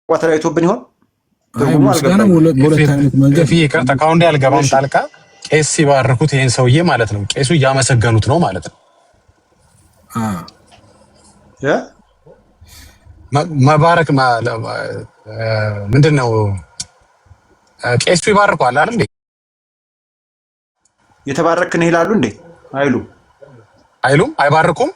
ተለያይቶብን ይሆን? ምስጋና በሁለት አይነት መንገድ ይቅርታ ካሁን ያልገባም ጣልቃ ቄስ ሲባርኩት ይሄን ሰውዬ ማለት ነው ቄሱ እያመሰገኑት ነው ማለት ነው። መባረክ ምንድነው? ቄሱ ይባርኳል አይደል? የተባረክን ይላሉ እንዴ? አይሉም? አይባርኩም?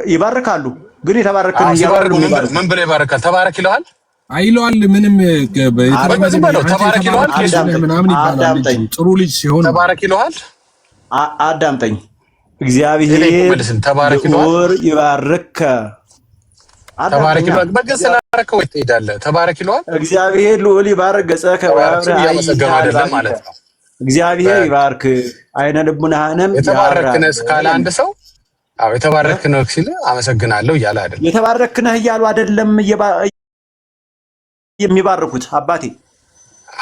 ይባርካሉ። ግን የተባረክን ይላሉ። ምን ብለው ይባርካል? ተባረክ ይለዋል አይለዋል። ምንም ተባረክ ይለዋል ምናምን ይባላል። ጥሩ ልጅ ሲሆን ተባረክ ይለዋል። አዳምጠኝ። እግዚአብሔር ተባረክ ይለዋል። ይባርክ ተባረክ ይለዋል። በገሰ ላረከው ትሄዳለህ። ተባረክ ይለዋል። እግዚአብሔር ልዑል ይባርክ ገጸከ ያመሰገኑ አይደለም ማለት ነው። እግዚአብሔር ይባርክ አይነ ልቡናህንም የተባረክነህ ካለ አንድ ሰው አዎ የተባረክነህ ሲል አመሰግናለሁ እያለ አይደለም። የተባረክነህ እያሉ አይደለም የሚባርኩት አባቴ።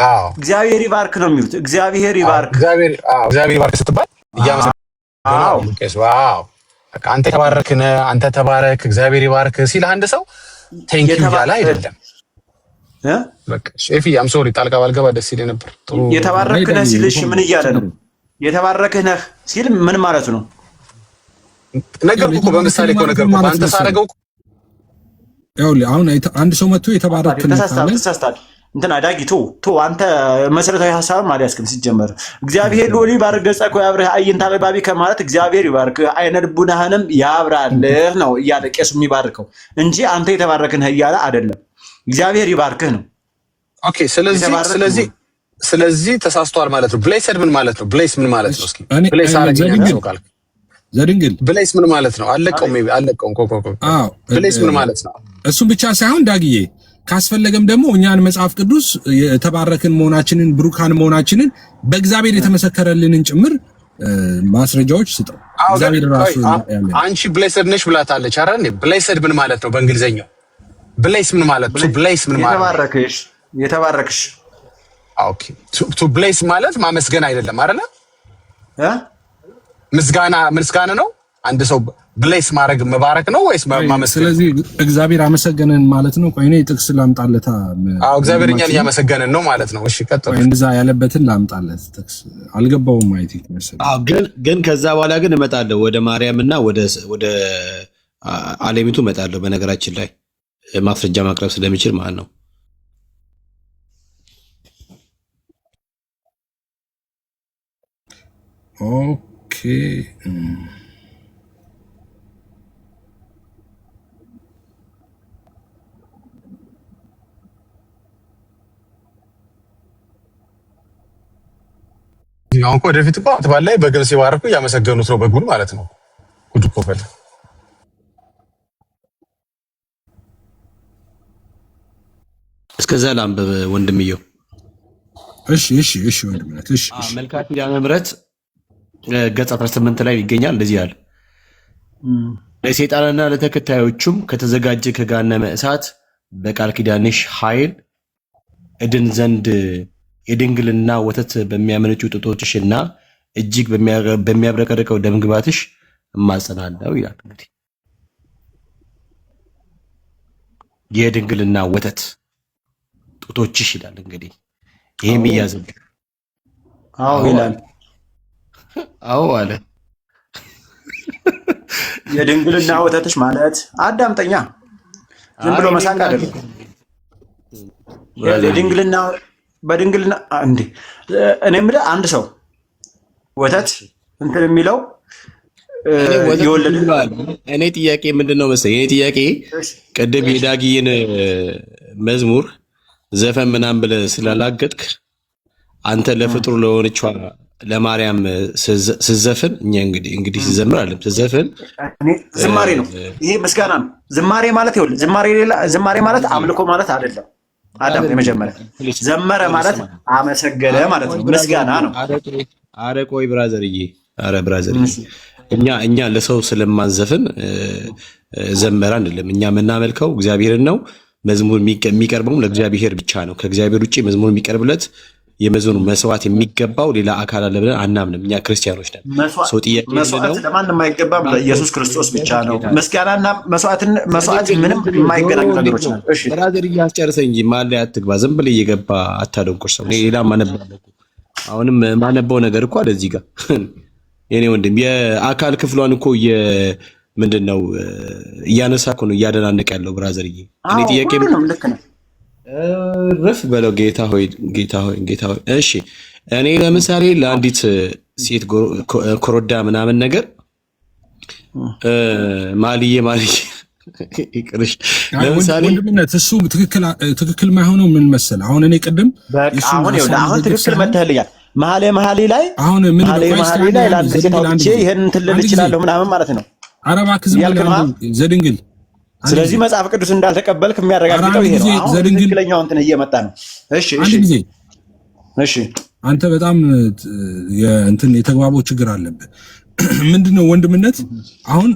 አዎ እግዚአብሔር ይባርክ ነው የሚሉት። እግዚአብሔር ይባርክ እግዚአብሔር ይባርክ ስትባል እያመሰግናለሁ ቄስ ዋው አንተ የተባረክነህ አንተ ተባረክ እግዚአብሔር ይባርክ ሲል አንድ ሰው ቴንክ ዩ እያለ አይደለም። በቃ ሼፊ አም ሶሪ ጣልቃ ባልገባ ደስ ይለኝ ነበር። የተባረክነህ ሲልሽ ምን እያለ ነው? የተባረክነህ ሲል ምን ማለት ነው? ነገርኩ እኮ በምሳሌ እኮ ነገርኩ። አንተ ሳረገው ያው አሁን አንድ ሰው መጥቶ የተባረክነህ ተሳስታል እንትና ዳጊ ቶ አንተ መሰረታዊ ሐሳብ ማለት ያስከም ሲጀመር እግዚአብሔር ልዑል ይባርክ ገጸከ ወያብርህ አይንተ አበባቢ ከማለት እግዚአብሔር ይባርክ አይነ ልቡናህንም ያብራልህ ነው እያለ ቄሱ የሚባርከው እንጂ አንተ የተባረክነህ እያለ አይደለም። እግዚአብሔር ይባርክህ ነው። ኦኬ ስለዚህ ተሳስቷል ማለት ነው። ብሌስድ ምን ማለት ነው? ብሌስ ምን ማለት ነው? እስኪ ብሌስ አረጋኝ ነው ካልክ ዘድንግል ብሌስ ምን ማለት ነው? አለቀውም ብሌስ ምን ማለት ነው? እሱም ብቻ ሳይሆን ዳግዬ ካስፈለገም ደግሞ እኛን መጽሐፍ ቅዱስ የተባረክን መሆናችንን ብሩካን መሆናችንን በእግዚአብሔር የተመሰከረልንን ጭምር ማስረጃዎች ስጠው። እግዚአብሔር ራሱ አንቺ ብሌስድ ነሽ ብላታለች አይደል? ብሌስድ ምን ማለት ነው በእንግሊዘኛው? ብሌስ ምን ማለት ነው? ብሌስ ምን ማለት ነው? የተባረክሽ ኦኬ ቱ ብሌስ ማለት ማመስገን አይደለም አይደለ? ምስጋና ነው። አንድ ሰው ብሌስ ማድረግ መባረክ ነው ወይስ ማመስገን? ስለዚህ እግዚአብሔር አመሰገነን ማለት ነው። ቆይ እኔ ጥቅስ ላምጣለታ። እግዚአብሔር እኛን እያመሰገነን ነው ማለት ነው። እሺ ቀጥል። እንደዛ ያለበትን ላምጣለት ጥቅስ አልገባውም። አይ ቲንክ መሰለኝ። ግን ከዛ በኋላ ግን እመጣለሁ ወደ ማርያምና ወደ አለሚቱ እመጣለሁ። በነገራችን ላይ ማስረጃ ማቅረብ ስለሚችል ማለት ነው። ኦኬ ያው እኮ ወደፊት እኮ አትባል ላይ በግል ሲባርኩ እያመሰገኑት ነው በጉን ማለት ነው። ጉድ እኮ ፈለ እስከዛ ላንብብ ወንድምየው። እሺ ወንድምነት እሺ መልክአ ኪዳነ ምሕረት ገጽ 18 ላይ ይገኛል። እንደዚህ ያለ ለሰይጣንና ለተከታዮቹም ከተዘጋጀ ከገሃነመ እሳት በቃል ኪዳንሽ ኃይል እድን ዘንድ የድንግልና ወተት በሚያመነጩ ጡቶችሽና እጅግ በሚያብረቀርቀው ደምግባትሽ እማጸናለሁ ይላል። እንግዲህ የድንግልና ወተት ጡቶችሽ ይላል። እንግዲህ ይሄም ይያዝብ። አዎ ይላል። አዎ አለ። የድንግልና ወተትሽ ማለት አዳምጠኛ፣ ዝም ብሎ መሳቅ አይደለም። የድንግልና በድንግልና እንዴ እኔ የምልህ አንድ ሰው ወተት እንትን የሚለው እኔ ጥያቄ ምንድን ነው መሰለኝ? እኔ ጥያቄ ቅድም የዳጊን መዝሙር ዘፈን ምናምን ብለህ ስላላገጥክ አንተ ለፍጡር ለሆነች ለማርያም ስዘፍን እኛ እንግዲህ ሲዘምር አለም ስዘፍን ዝማሬ ነው። ይሄ ምስጋና ነው። ዝማሬ ማለት ይኸውልህ፣ ዝማሬ ማለት አምልኮ ማለት አይደለም። አዳም የመጀመሪያ ዘመረ ማለት አመሰገነ ማለት ነው። ምስጋና ነው። አረ ቆይ ብራዘርዬ፣ እኛ ለሰው ስለማንዘፍን ዘመረ አይደለም። እኛ የምናመልከው እግዚአብሔርን ነው። መዝሙር የሚቀርበው ለእግዚአብሔር ብቻ ነው። ከእግዚአብሔር ውጭ መዝሙር የሚቀርብለት የመዝሙር መስዋዕት የሚገባው ሌላ አካል አለ ብለን አናምንም። እኛ ክርስቲያኖች ነን። ሰው ጥያቄ መስዋዕት ለማንም አይገባም፣ ለኢየሱስ ክርስቶስ ብቻ ነው። ምስጋናና መስዋዕት ምንም የማይገናኙ ነገሮች ናቸው። እሺ ብራዘር እያስጨርሰኝ እንጂ መሀል ላይ አትግባ። ዝም ብለህ እየገባ አታደንቁር ሰው። ሌላ ማነበው አሁንም ማነበው ነገር እኮ አለ እዚህ ጋር የኔ ወንድም የአካል ክፍሏን እኮ ምንድነው እያነሳ እኮ ነው እያደናነቀ ያለው ብራዘርዬ። እኔ ጥያቄ ነው ልክ ነው። ረፍ በለው ጌታ ሆይ ጌታ ሆይ ጌታ ሆይ። እሺ እኔ ለምሳሌ ለአንዲት ሴት ኮረዳ ምናምን ነገር ማልዬ ይቅርሽ ለምሳሌ ወንድምነት እሱ ትክክል ማይሆነው ምን መሰለ አሁን እኔ ቅድም አሁን ትክክል መተህልኛል መሐሌ ላይ አሁን ምን ላይ ለአንድ ሴት አውጥቼ ይሄን እንትን ልል እችላለሁ ምናምን ማለት ነው። ኧረ እባክህ ዝም ብለህ ዘድንግል። ስለዚህ መጽሐፍ ቅዱስ እንዳልተቀበልክ የሚያረጋግጠው ይሄ ነው። አሁን ትክክለኛው እንትን እየመጣ ነው። እሺ አንተ በጣም እንትን የተግባቦት ችግር አለብህ። ምንድነው ወንድምነት አሁን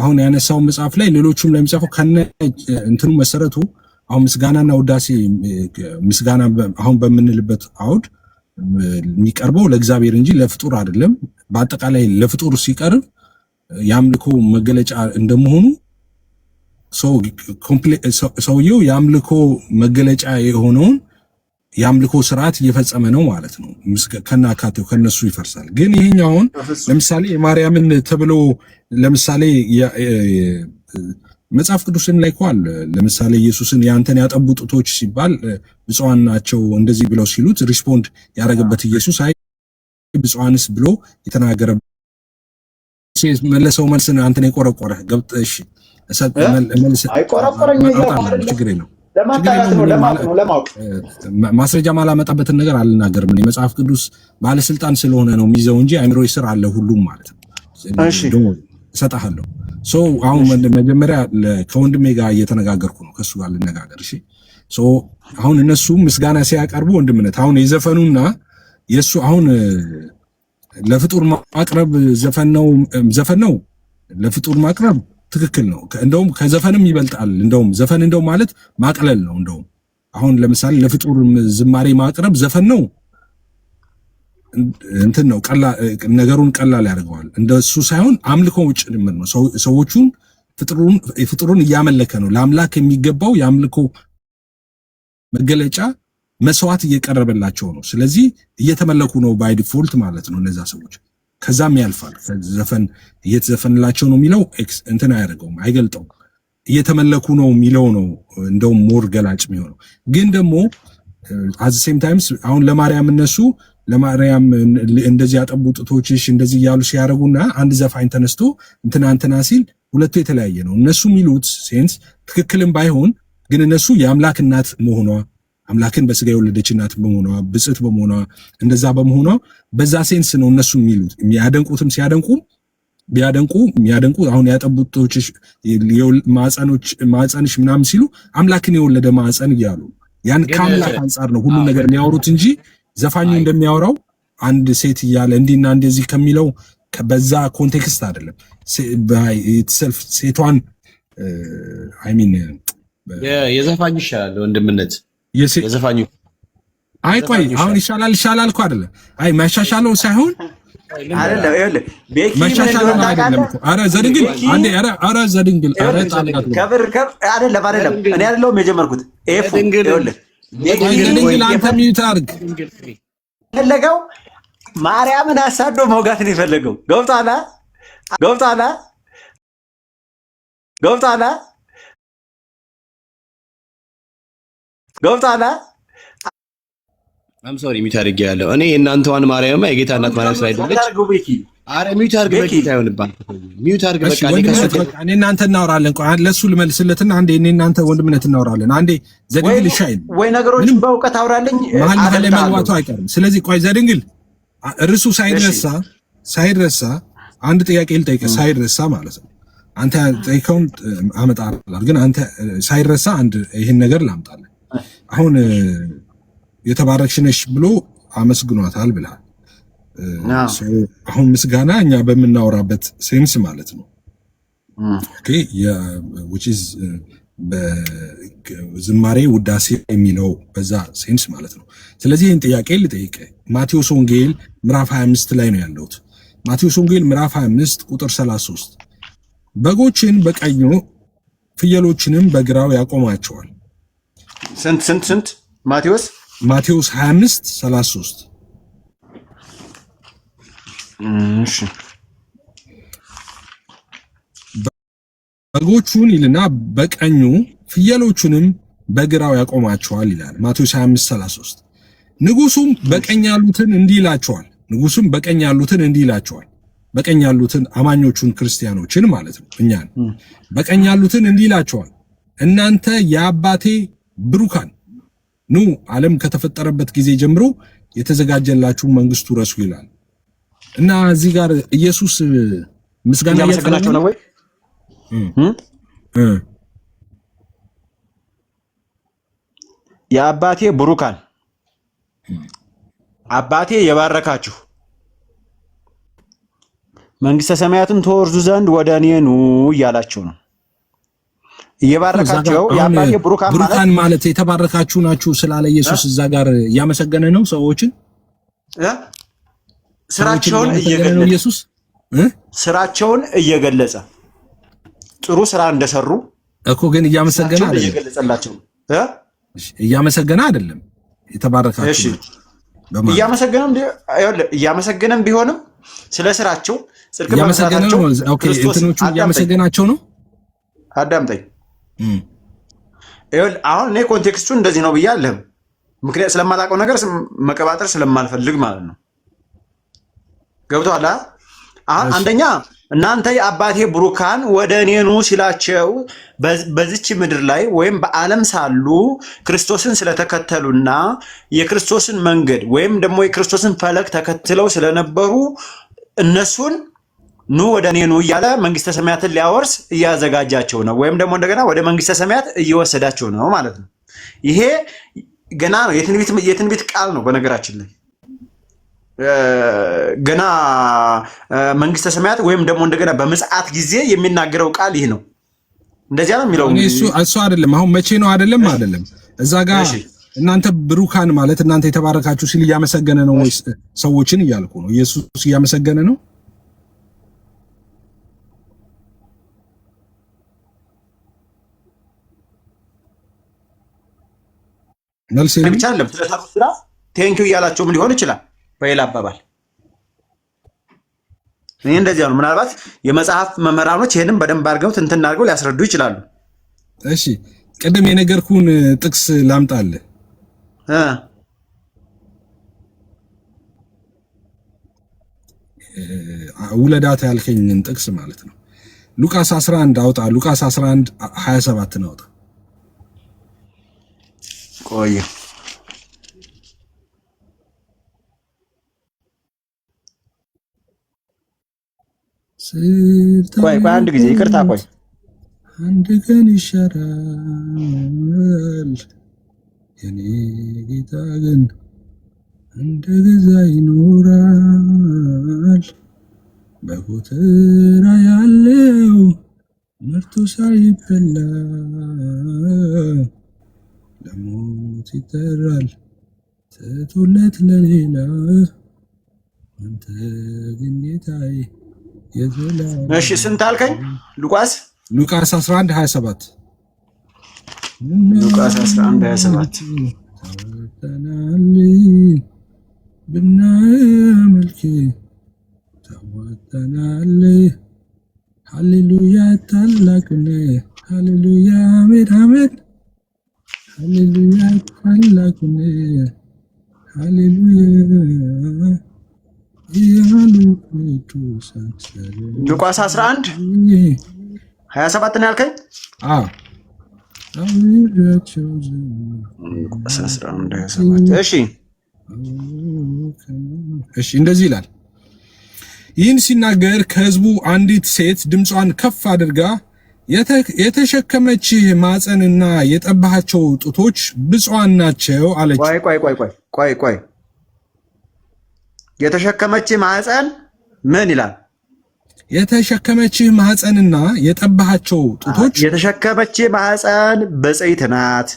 አሁን ያነሳው መጽሐፍ ላይ ሌሎቹም ላይ የሚጻፈው ከነ እንትኑ መሰረቱ አሁን ምስጋናና ውዳሴ ምስጋና አሁን በምንልበት አውድ የሚቀርበው ለእግዚአብሔር እንጂ ለፍጡር አይደለም። በአጠቃላይ ለፍጡር ሲቀርብ የአምልኮ መገለጫ እንደመሆኑ ሰውየው የአምልኮ መገለጫ የሆነውን የአምልኮ ስርዓት እየፈጸመ ነው ማለት ነው። ከናካቴው ከነሱ ይፈርሳል። ግን ይሄኛውን ለምሳሌ የማርያምን ተብሎ ለምሳሌ መጽሐፍ ቅዱስን ላይ ቋል ለምሳሌ ኢየሱስን ያንተን ያጠቡ ጡቶች ሲባል ብፁዓን ናቸው እንደዚህ ብለው ሲሉት ሪስፖንድ ያደረገበት ኢየሱስ አይ ብፁዓንስ ብሎ የተናገረ መለሰው መልስን አንተን የቆረቆረ ገብተሽ አይቆረቆረኝ ችግር የለው ለማወቅ ማስረጃ ማላመጣበትን ነገር አልናገርም። የመጽሐፍ ቅዱስ ባለስልጣን ስለሆነ ነው የሚይዘው እንጂ አእምሮ ይስር አለ ሁሉም ማለት ነው። እሺ እሰጥሃለሁ። አሁን መጀመሪያ ከወንድሜ ጋር እየተነጋገርኩ ነው፣ ከሱ ጋር ልነጋገር። እሺ አሁን እነሱ ምስጋና ሲያቀርቡ ወንድምነት አሁን የዘፈኑና የሱ አሁን ለፍጡር ማቅረብ ዘፈን ነው ለፍጡር ማቅረብ ትክክል ነው። እንደውም ከዘፈንም ይበልጣል። እንደውም ዘፈን እንደውም ማለት ማቅለል ነው። እንደውም አሁን ለምሳሌ ለፍጡር ዝማሬ ማቅረብ ዘፈን ነው እንትን ነው ነገሩን ቀላል ያደርገዋል። እንደሱ ሳይሆን አምልኮ ውጭ ድምር ነው። ሰዎቹን ፍጡሩን እያመለከ ነው። ለአምላክ የሚገባው የአምልኮ መገለጫ መስዋዕት እየቀረበላቸው ነው። ስለዚህ እየተመለኩ ነው ባይ ዲፎልት ማለት ነው እነዛ ሰዎች። ከዛም ያልፋል። ዘፈን እየተዘፈንላቸው ነው የሚለው እንትን አያደርገውም፣ አይገልጠውም። እየተመለኩ ነው የሚለው ነው እንደውም ሞር ገላጭ የሚሆነው። ግን ደግሞ አት ሴም ታይምስ አሁን ለማርያም እንደዚህ ያጠቡ ጡቶችሽ እንደዚህ እያሉ ሲያደርጉና አንድ ዘፋኝ ተነስቶ እንትና ሲል ሁለቱ የተለያየ ነው። እነሱ የሚሉት ሴንስ ትክክልም ባይሆን ግን እነሱ የአምላክ እናት መሆኗ አምላክን በስጋ የወለደች እናት በመሆኗ ብጽዕት በመሆኗ እንደዛ በመሆኗ በዛ ሴንስ ነው እነሱ የሚሉት። የሚያደንቁትም የሚያደንቁ አሁን ያጠቡት ጡቶችሽ ማዕፀንሽ ምናምን ሲሉ አምላክን የወለደ ማዕፀን እያሉ ያን ከአምላክ አንጻር ነው ሁሉም ነገር የሚያወሩት እንጂ ዘፋኙ እንደሚያወራው አንድ ሴት እያለ እንዲና እንደዚህ ከሚለው በዛ ኮንቴክስት አይደለም። ሴቷን የዘፋኙ ይሻላል ወንድምነት የዘፋኙ ቆይ አሁን ይሻላል እኮ አይደለም። ማሻሻለው ሳይሆን አይደለም ይኸውልህ ቤኪ ማሻሻለው አይደለም እኮ ዘድንግል አንዴ ዘድንግል አይደለም እኔ አይደለሁም የጀመርኩት ይኸውልህ ድንግል አንተ ሚዩት አድርግ። ፈለገው ማርያምን አሳዶ መውጋት ነው የፈለገው። ገብቶሃል? አም ሶሪ ሚዩት አድርጌ ያለው እኔ የእናንተዋን ማርያምማ የጌታ እናት ማርያም ስላይደለች አረ ሚዩት አድርግ በጌታ ይሆንባል። ሚዩት አድርግ በቃ እኔ እናንተ እናወራለን። ቆይ ለሱ ልመልስለትና አንዴ እኔ እናንተ ወንድምነት እናወራለን። አንዴ ዘድንግል ይሻል ወይ ነገሮችን በእውቀት አውራልኝ መሀል ላይ መግባቱ አይቀርም። ስለዚህ ቆይ ዘድንግል እርሱ ሳይረሳ አንድ ጥያቄ ልጠይቅህ፣ ሳይረሳ ማለት ነው። አንተ ጠይቀውን አመጣላል፣ ግን አንተ ሳይረሳ አንድ ይሄን ነገር ላምጣልህ። አሁን የተባረክሽ ነሽ ብሎ አመስግኗታል ብለሃል። አሁን ምስጋና እኛ በምናወራበት ሴንስ ማለት ነው። ኦኬ which is ዝማሬ ውዳሴ የሚለው በዛ ሴንስ ማለት ነው። ስለዚህ ይህን ጥያቄ ልጠይቅ። ማቴዎስ ወንጌል ምዕራፍ 25 ላይ ነው ያለሁት። ማቴዎስ ወንጌል ምዕራፍ 25 ቁጥር 33 በጎችን በቀኙ ፍየሎችንም በግራው ያቆማቸዋል። ስንት ማቴዎስ 25 33 እሺ በጎቹን ይልና በቀኙ ፍየሎቹንም በግራው ያቆማቸዋል ይላል ማቴዎስ 25:33። ንጉሱም በቀኝ ያሉትን እንዲህ ይላቸዋል። በቀኝ ያሉትን አማኞቹን ክርስቲያኖችን ማለት ነው፣ እኛን በቀኝ ያሉትን እንዲህ ይላቸዋል፣ እናንተ የአባቴ ብሩካን ኑ፣ ዓለም ከተፈጠረበት ጊዜ ጀምሮ የተዘጋጀላችሁ መንግስቱ ረሱ ይላል። እና እዚህ ጋር ኢየሱስ ምስጋና ያመሰግናቸው ነው ወይ? የአባቴ ብሩካን አባቴ የባረካችሁ መንግስተ ሰማያትን ተወርሱ ዘንድ ወደ እኔ ኑ እያላችሁ ነው። እየባረካቸው የአባቴ ብሩካን ማለት የተባረካችሁ ናችሁ ስላለ ኢየሱስ እዛ ጋር እያመሰገነ ነው ሰዎችን ስራቸውን እየገለጸ ጥሩ ስራ እንደሰሩ እኮ ግን እያመሰገነ አይደለም፣ እየገለጸላቸው እያመሰገነ አይደለም። የተባረካችሁ እያመሰገነም ቢሆንም ስለ ስራቸው ጽድቅ በመስራታቸው እንትኖቹ እያመሰገናቸው ነው። አዳምጠኝ። አሁን እኔ ኮንቴክስቱ እንደዚህ ነው ብያለሁ፣ ምክንያት ስለማላውቀው ነገር መቀባጠር ስለማልፈልግ ማለት ነው። ገብቶሃል? አሁን አንደኛ እናንተ የአባቴ ብሩካን ወደ እኔ ኑ ሲላቸው በዚች ምድር ላይ ወይም በዓለም ሳሉ ክርስቶስን ስለተከተሉና የክርስቶስን መንገድ ወይም ደግሞ የክርስቶስን ፈለግ ተከትለው ስለነበሩ እነሱን ኑ ወደ እኔ ኑ እያለ መንግስተ ሰማያትን ሊያወርስ እያዘጋጃቸው ነው፣ ወይም ደግሞ እንደገና ወደ መንግስተ ሰማያት እየወሰዳቸው ነው ማለት ነው። ይሄ ገና ነው፣ የትንቢት ቃል ነው። በነገራችን ላይ ገና መንግስተ ሰማያት ወይም ደግሞ እንደገና በምጽአት ጊዜ የሚናገረው ቃል ይህ ነው። እንደዚያ ነው የሚለው። እሱ አይደለም አሁን መቼ ነው አይደለም እዛ ጋር እናንተ ብሩካን ማለት እናንተ የተባረካችሁ ሲል እያመሰገነ ነው ወይስ ሰዎችን እያልኩ ነው? ኢየሱስ እያመሰገነ ነው። መልስ ብቻ አይደለም ስለሰሩ ስራ ቴንኪው እያላቸውም ሊሆን ይችላል። በሌላ አባባል እኔ እንደዚያ ነው። ምናልባት የመጽሐፍ መምህራኖች ይሄንን በደንብ አድርገው እንትን አድርገው ሊያስረዱ ይችላሉ። እሺ ቅድም የነገርኩን ጥቅስ ላምጣልህ። ውለዳት ያልከኝን ጥቅስ ማለት ነው። ሉቃስ 11 አውጣ። ሉቃስ 11:27 አውጣ። ቆይ አንድ ጊዜ ይቅርታ። ቆይ አንድ ቀን ይሻራል የኔ ጌታ ግን እንደገዛ ይኖራል። በጎተራ ያለው ምርቱ ሳይበላ ለሞት ይጠራል ትቶለት ለሌላ አንተ ግን ጌታዬ። እሺ ስንት አልከኝ? ሉቃስ 11:27 ሉቃስ 11:27 ተወተናል ብናመልክ ተወተናል። ሃሌሉያ ታላቅነ ሃሌሉያ አሜን አሜን ሃሌሉያ ታላቅነ ሃሌሉያ ሉቃስ 11:27 ነው ያልከኝ? ሉቃስ 11:27 እሺ እንደዚህ ይላል። ይህን ሲናገር ከሕዝቡ አንዲት ሴት ድምጿን ከፍ አድርጋ የተሸከመች ማፀንና የጠባሃቸው ጡቶች ብፁዓን ናቸው አለች። ቆይ የተሸከመች ማህፀን ምን ይላል? የተሸከመችህ ማህፀንና የጠባሃቸው ጡቶች የተሸከመችህ ማህፀን በጽይት ናት፣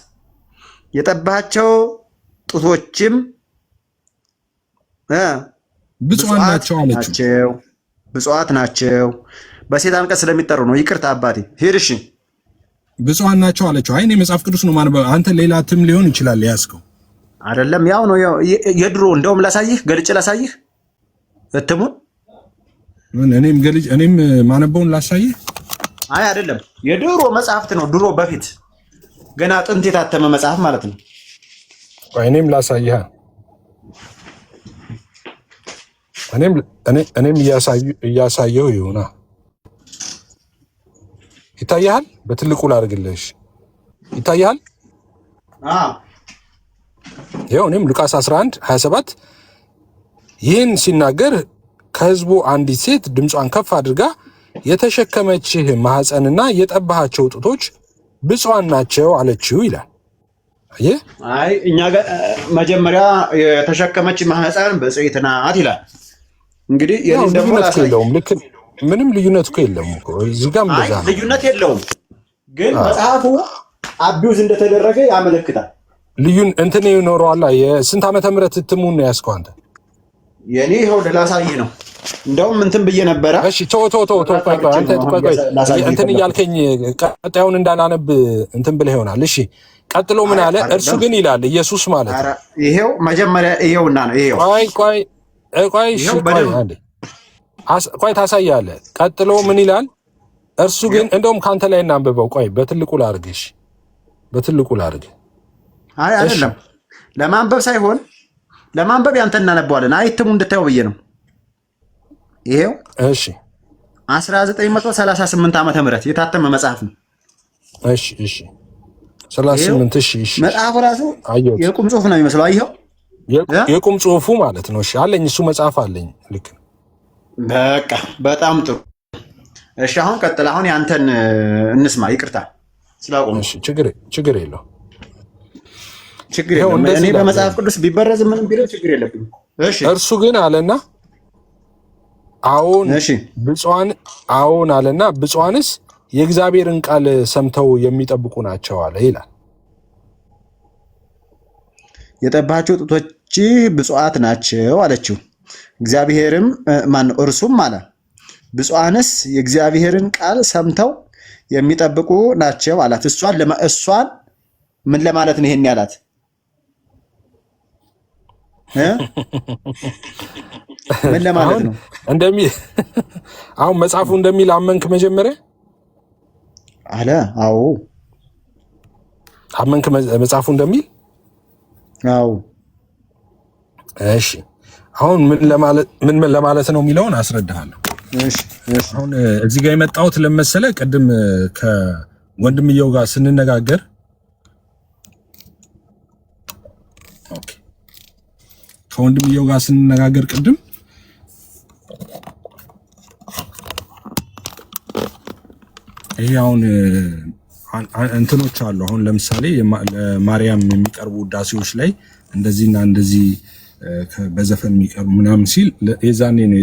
የጠባሃቸው ጡቶችም ብፁዓን ናቸው አለችው። ብፁዓት ናቸው። በሴጣን ቀን ስለሚጠሩ ነው። ይቅርታ አባቴ ሄድ። እሺ ብፁዓን ናቸው አለችው። አይ እኔ መጽሐፍ ቅዱስ ነው ማንበብ። አንተ ሌላ ትም ሊሆን ይችላል ያስከው አይደለም። ያው ነው የድሮ። እንደውም ላሳይህ፣ ገልጬ ላሳይህ እትሙን። እኔም ማነበውን ላሳይህ። አይ አይደለም፣ የድሮ መጽሐፍት ነው። ድሮ በፊት ገና ጥንት የታተመ መጽሐፍ ማለት ነው። እኔም ላሳይህ። እኔም እያሳየው ይሁና። ይታያል። በትልቁ ላድርግልሽ። ይታያል። ይኸው እኔም ሉቃስ 11:27 ይህን ሲናገር ከሕዝቡ አንዲት ሴት ድምጿን ከፍ አድርጋ የተሸከመችህ ማህፀንና የጠባሃቸው ጡቶች ብፁዓን ናቸው አለችው ይላል። አይ እኛ ጋር መጀመሪያ የተሸከመች ማህፀን በጽይት ናት ይላል። እንግዲህ ምንም ልዩነት እኮ የለውም እኮ እዚህ ጋር ልዩነት የለውም፣ ግን መጽሐፉ አቢውዝ እንደተደረገ ያመለክታል። እንትን ይኖረዋል። የስንት ዓመተ ምህረት እትሙን ነው ያዝከው አንተ? የኔ ይኸው ላሳይ ነው። እንደውም እንትን ብዬ ነበረ። እሺ እንትን እያልከኝ ቀጣዩን እንዳላነብ እንትን ብለህ ይሆናል። እሺ ቀጥሎ ምን አለ? እርሱ ግን ይላል ኢየሱስ ማለት ነው። ይሄው መጀመሪያ ይሄውና ነው። ይሄው ቆይ ታሳያለህ። ቀጥሎ ምን ይላል? እርሱ ግን እንደውም ካንተ ላይ እናንብበው። ቆይ በትልቁ ላድርግሽ፣ በትልቁ ላድርግ። አይ አይደለም፣ ለማንበብ ሳይሆን ለማንበብ ያንተ እናነበዋለን። አይትሙ እንድታየው ብዬ ነው። ይሄው እሺ 1938 ዓመተ ምህረት የታተመ መጽሐፍ ነው። እሺ 38 እሺ መጽሐፉ ራሱ የቁም ጽሁፍ ነው የሚመስለው። አይኸው የቁም ጽሁፉ ማለት ነው። እሺ አለኝ፣ እሱ መጽሐፍ አለኝ። ልክ በቃ በጣም ጥሩ። እሺ አሁን ቀጥል። አሁን ያንተን እንስማ። ይቅርታ ስላቆም። እሺ ችግር የለው። እኔ በመጽሐፍ ቅዱስ ቢበረዝ ምንም ቢለው ችግር የለብኝም። እሺ እርሱ ግን አለና አዎን አለና ብፁዓንስ የእግዚአብሔርን ቃል ሰምተው የሚጠብቁ ናቸው አለ ይላል። የጠባሃቸው ጡቶች ብፁዓት ናቸው አለችው። እግዚአብሔርም እርሱም አለ ብፁዓንስ የእግዚአብሔርን ቃል ሰምተው የሚጠብቁ ናቸው አላት። እሷን ምን ለማለት ነው ይሄን ያላት? ምን ለማለት ነው? አሁን መጽሐፉ እንደሚል አመንክ መጀመሪያ አለ። አዎ አመንክ መጽሐፉ እንደሚል? አዎ። እሺ አሁን ምን ለማለት ነው የሚለውን አስረዳሃለሁ። እሺ አሁን እዚህ ጋር የመጣሁት ለመሰለ ቅድም ከወንድምየው ጋር ስንነጋገር ቅድም ይሄ አሁን እንትኖች አሉ። አሁን ለምሳሌ ለማርያም የሚቀርቡ ውዳሴዎች ላይ እንደዚህና እንደዚህ በዘፈን የሚቀርቡ ምናምን ሲል የዛኔ ነው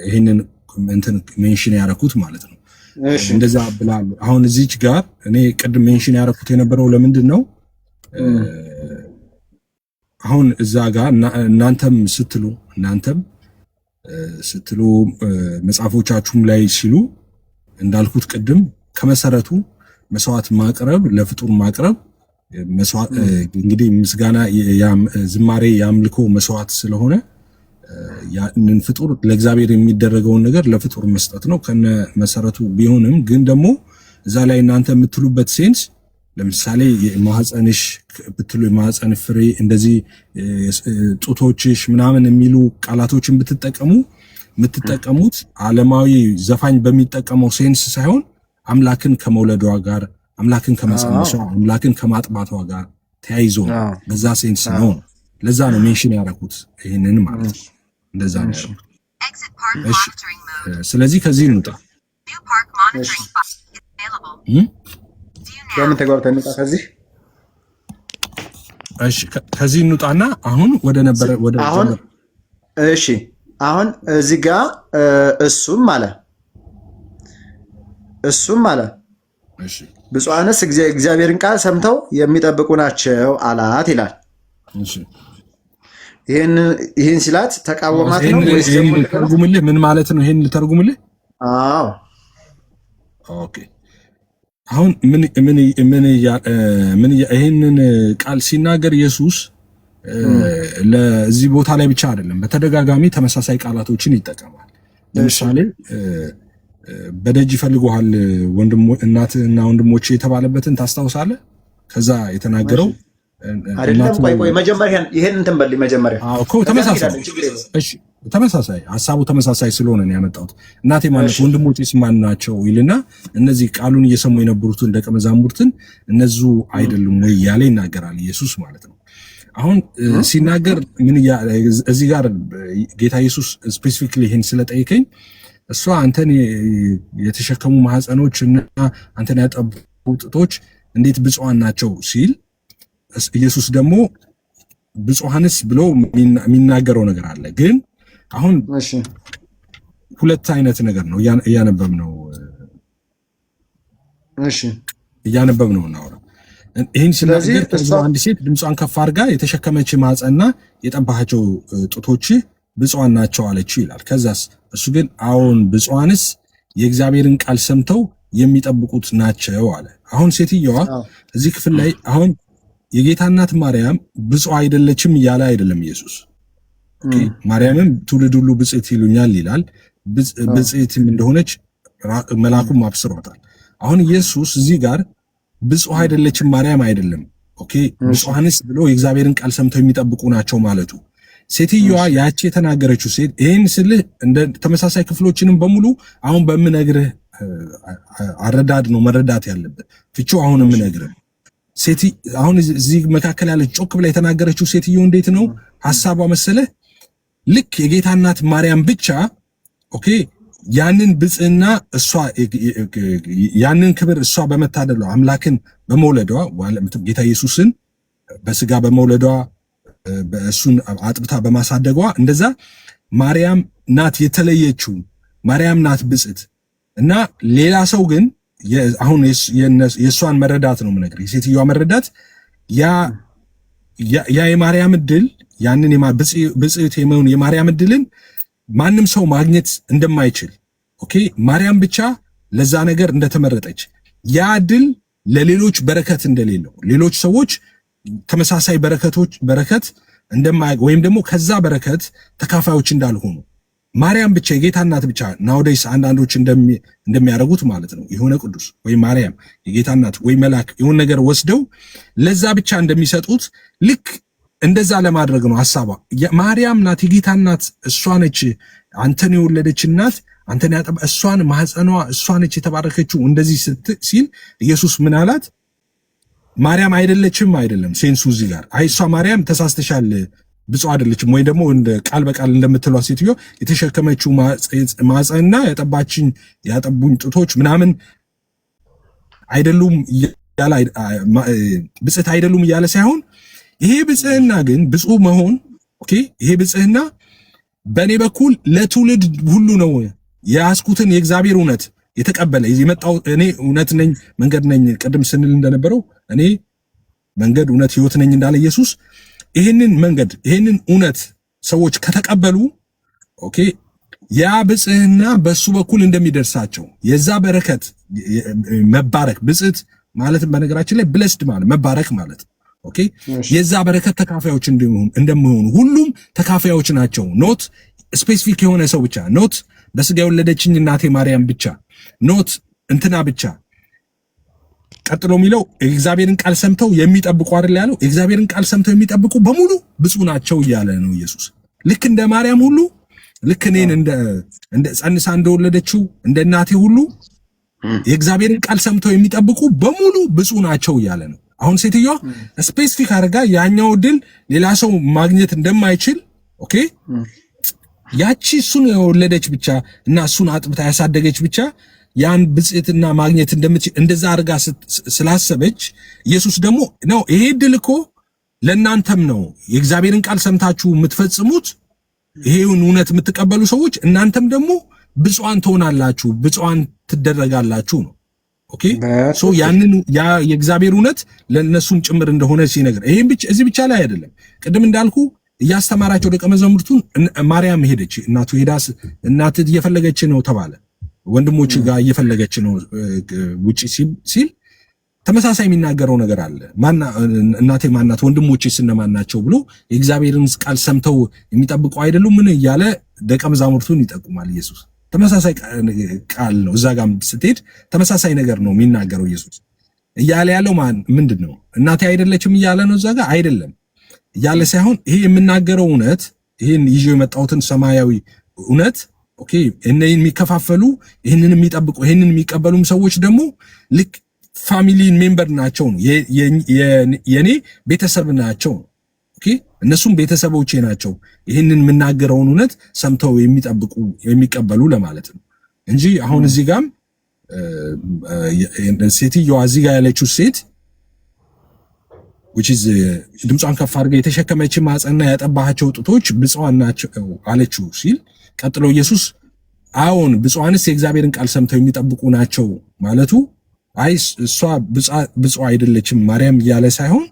ይሄንን እንትን ሜንሽን ያደረኩት ማለት ነው። እንደዛ ብላሉ። አሁን እዚች ጋር እኔ ቅድም ሜንሽን ያደረኩት የነበረው ለምንድን ነው? አሁን እዛ ጋር እናንተም ስትሉ መጽሐፎቻችሁም ላይ ሲሉ እንዳልኩት ቅድም ከመሰረቱ መስዋዕት ማቅረብ ለፍጡር ማቅረብ መስዋዕት እንግዲህ ምስጋና ዝማሬ የአምልኮ መስዋዕት ስለሆነ ያንን ፍጡር ለእግዚአብሔር የሚደረገውን ነገር ለፍጡር መስጠት ነው ከነ መሰረቱ ቢሆንም ግን ደግሞ እዛ ላይ እናንተ የምትሉበት ሴንስ ለምሳሌ የማህፀንሽ ብትሉ የማህፀን ፍሬ እንደዚህ ጡቶችሽ ምናምን የሚሉ ቃላቶችን የምትጠቀሙት ዓለማዊ ዘፋኝ በሚጠቀመው ሴንስ ሳይሆን አምላክን ከመውለዷ ጋር አምላክን ከመጸነሷ አምላክን ከማጥባቷ ጋር ተያይዞ በዛ ሴንስ ነው። ለዛ ነው ሜንሽን ያደረኩት ይሄንን ማለት ነው። እንደዛ ነው። እሺ ስለዚህ ከዚህ እንውጣ። ለምን ተጓብተን እንውጣ ከዚህ? እሺ ከዚህ እንውጣና አሁን እሺ አሁን እዚህ ጋር እሱም አለ እሱም አለ እሺ ብፁዓንስ እግዚአብሔርን ቃል ሰምተው የሚጠብቁ ናቸው አላት ይላል። እሺ ይሄን ሲላት ተቃወማት ነው ወይስ ተርጉምልህ? ምን ማለት ነው? ይሄን ልተርጉምልህ? አዎ ኦኬ። አሁን ምን ይሄንን ቃል ሲናገር ኢየሱስ ለዚህ ቦታ ላይ ብቻ አይደለም፣ በተደጋጋሚ ተመሳሳይ ቃላቶችን ይጠቀማል። ለምሳሌ በደጅ ይፈልጉሃል እናትና ወንድሞቼ የተባለበትን ታስታውሳለህ? ከዛ የተናገረው አይደለም። ቆይ መጀመሪያ ይሄን እንትን በል መጀመሪያ እኮ ተመሳሳይ ሐሳቡ ተመሳሳይ ስለሆነ ነው ያመጣሁት። እናቴ ማለት ወንድሞቼስ ማን ናቸው ይልና እነዚህ ቃሉን እየሰሙ የነበሩትን ደቀ መዛሙርትን እነሱ አይደሉም ወይ እያለ ይናገራል ኢየሱስ ማለት ነው። አሁን ሲናገር እዚህ ጋር ጌታ ኢየሱስ ስፔሲፊክሊ ይሄን ስለጠየቀኝ እሷ አንተን የተሸከሙ ማህፀኖች እና አንተን ያጠቡ ጡቶች እንዴት ብፁዓን ናቸው ሲል ኢየሱስ ደግሞ ብፁዓንስ ብሎ የሚናገረው ነገር አለ። ግን አሁን ሁለት አይነት ነገር ነው እያነበብነው እናወራ። ይህን ሲናገር አንድ ሴት ድምጿን ከፍ አድርጋ የተሸከመች ማህፀንና የጠባሃቸው ጡቶች ብፁዓን ናቸው አለችው ይላል። ከዛስ እሱ ግን አዎን ብፁዓንስ የእግዚአብሔርን ቃል ሰምተው የሚጠብቁት ናቸው አለ። አሁን ሴትየዋ እዚህ ክፍል ላይ አሁን የጌታ እናት ማርያም ብፁዕ አይደለችም እያለ አይደለም ኢየሱስ። ማርያምም ትውልድ ሁሉ ብፅዕት ይሉኛል ይላል። ብፅዕትም እንደሆነች መልአኩም አብስሯታል። አሁን ኢየሱስ እዚህ ጋር ብፁዕ አይደለችም ማርያም አይደለም። ኦኬ ብፁዓንስ ብሎ የእግዚአብሔርን ቃል ሰምተው የሚጠብቁ ናቸው ማለቱ። ሴትየዋ ያቺ የተናገረችው ሴት ይሄን ስልህ እንደ ተመሳሳይ ክፍሎችንም በሙሉ አሁን በምነግርህ አረዳድ ነው መረዳት ያለበት። ፍቺው አሁን የምነግርህ ሴት አሁን እዚህ መካከል ያለች ጮክ ብላ የተናገረችው ሴትዮ እንዴት ነው ሐሳቧ መሰለህ? ልክ የጌታ እናት ማርያም ብቻ ኦኬ ያንን ብጽዕና እሷ ያንን ክብር እሷ በመታደሏ አምላክን በመውለዷ ጌታ ኢየሱስን በስጋ በመውለዷ በእሱን አጥብታ በማሳደጓ እንደዛ ማርያም ናት የተለየችው፣ ማርያም ናት ብጽዕት እና ሌላ ሰው ግን አሁን የእሷን መረዳት ነው የምነግርህ። የሴትዮዋ መረዳት ያ የማርያም ዕድል ያንን ብጽዕት የመሆን የማርያም ዕድልን ማንም ሰው ማግኘት እንደማይችል ኦኬ ማርያም ብቻ ለዛ ነገር እንደተመረጠች ያ ዕድል ለሌሎች በረከት እንደሌለው ሌሎች ሰዎች ተመሳሳይ በረከት እንደማያገኙ ወይም ደግሞ ከዛ በረከት ተካፋዮች እንዳልሆኑ ማርያም ብቻ የጌታ እናት ብቻ ናውዴስ አንዳንዶች እንደሚያደርጉት ማለት ነው የሆነ ቅዱስ ወይ ማርያም የጌታ እናት ወይ መልአክ የሆነ ነገር ወስደው ለዛ ብቻ እንደሚሰጡት ልክ እንደዛ ለማድረግ ነው ሐሳቧ። ማርያም ናት የጌታ እናት፣ እሷ ነች አንተን የወለደች እናት፣ አንተን ያጠባ እሷን ማህፀኗ እሷ ነች የተባረከችው። እንደዚህ ሲል ኢየሱስ ምን አላት? ማርያም አይደለችም አይደለም ሴንሱ እዚህ ጋር አይ እሷ ማርያም ተሳስተሻል ብፁዕ አይደለችም ወይ ደግሞ እንደ ቃል በቃል እንደምትለው ሴትዮ የተሸከመችው ማህፀንና ያጠቡኝ ጡቶች ምናምን አይደሉም ያለ ብፅዕት አይደሉም እያለ ሳይሆን ይሄ ብፅዕና ግን ብፁዕ መሆን ኦኬ ይሄ ብፅዕና በእኔ በኩል ለትውልድ ሁሉ ነው የያዝኩትን የእግዚአብሔር እውነት የተቀበለ የመጣው እኔ እውነት ነኝ መንገድ ነኝ ቅድም ስንል እንደነበረው እኔ መንገድ እውነት ህይወት ነኝ እንዳለ ኢየሱስ ይሄንን መንገድ ይሄንን እውነት ሰዎች ከተቀበሉ ኦኬ ያ ብፅዕና በሱ በኩል እንደሚደርሳቸው የዛ በረከት መባረክ ብፅዕት ማለት በነገራችን ላይ ብለስድ ማለት መባረክ ማለት ኦኬ የዛ በረከት ተካፋዮች እንደሚሆኑ ሁሉም ተካፋዮች ናቸው። ኖት ስፔሲፊክ የሆነ ሰው ብቻ ኖት በስጋ የወለደችኝ እናቴ ማርያም ብቻ ኖት እንትና ብቻ። ቀጥሎ የሚለው እግዚአብሔርን ቃል ሰምተው የሚጠብቁ አይደል ያለው? እግዚአብሔርን ቃል ሰምተው የሚጠብቁ በሙሉ ብፁዕ ናቸው እያለ ነው ኢየሱስ። ልክ እንደ ማርያም ሁሉ ልክ እኔን እንደ ጸንሳ እንደወለደችው እንደ እናቴ ሁሉ የእግዚአብሔርን ቃል ሰምተው የሚጠብቁ በሙሉ ብፁዕ ናቸው እያለ ነው። አሁን ሴትዮዋ ስፔሲፊክ አድርጋ ያኛው ድል ሌላ ሰው ማግኘት እንደማይችል ኦኬ ያቺ እሱን የወለደች ብቻ እና እሱን አጥብታ ያሳደገች ብቻ ያን ብፅዕትና ማግኘት እንደምትችል እንደዛ አድርጋ ስላሰበች ኢየሱስ ደግሞ ነው ይሄ ድል እኮ ለእናንተም ነው የእግዚአብሔርን ቃል ሰምታችሁ የምትፈጽሙት ይሄውን እውነት የምትቀበሉ ሰዎች እናንተም ደግሞ ብፁዓን ትሆናላችሁ፣ ብፁዓን ትደረጋላችሁ ነው። ኦኬ ሶ ያንን የእግዚአብሔር እውነት ለነሱም ጭምር እንደሆነ ሲነገር ይሄን ብቻ እዚህ ብቻ ላይ አይደለም። ቅድም እንዳልኩ እያስተማራቸው ደቀ መዛሙርቱን ማርያም ሄደች፣ እናቱ ሄዳ እናት እየፈለገች ነው ተባለ። ወንድሞች ጋር እየፈለገች ነው ውጪ ሲል ተመሳሳይ የሚናገረው ነገር አለ። እናቴ ማናት ወንድሞቼስ እነማን ናቸው ብሎ የእግዚአብሔርን ቃል ሰምተው የሚጠብቁ አይደሉም ምን እያለ ደቀ መዛሙርቱን ይጠቁማል ኢየሱስ። ተመሳሳይ ቃል ነው። እዛ ጋር ስትሄድ ተመሳሳይ ነገር ነው የሚናገረው ኢየሱስ። እያለ ያለው ምንድን ነው? እናቴ አይደለችም እያለ ነው እዛ ጋር አይደለም እያለ ሳይሆን ይሄ የምናገረው እውነት ይሄን ይዤው የመጣሁትን ሰማያዊ እውነት ኦኬ እነዚህ የሚከፋፈሉ ይህንን የሚጠብቁ ይህንን የሚቀበሉም ሰዎች ደግሞ ልክ ፋሚሊን ሜምበር ናቸው ነው የኔ ቤተሰብ ናቸው ነው። ኦኬ እነሱም ቤተሰቦቼ ናቸው ይህንን የምናገረውን እውነት ሰምተው የሚጠብቁ የሚቀበሉ ለማለት ነው እንጂ አሁን እዚህ ጋር ሴትዮዋ እዚህ ጋር ያለችው ሴት which is ድምጿን ከፍ አድርጋ የተሸከመች ማጸና ያጠባቸው ጡቶች ብፁዓን ናቸው አለችው ሲል ቀጥሎ ኢየሱስ አዎን ብፁዓንስ የእግዚአብሔርን ቃል ሰምተው የሚጠብቁ ናቸው ማለቱ አይ እሷ ብፁዕ አይደለችም ማርያም እያለ ሳይሆን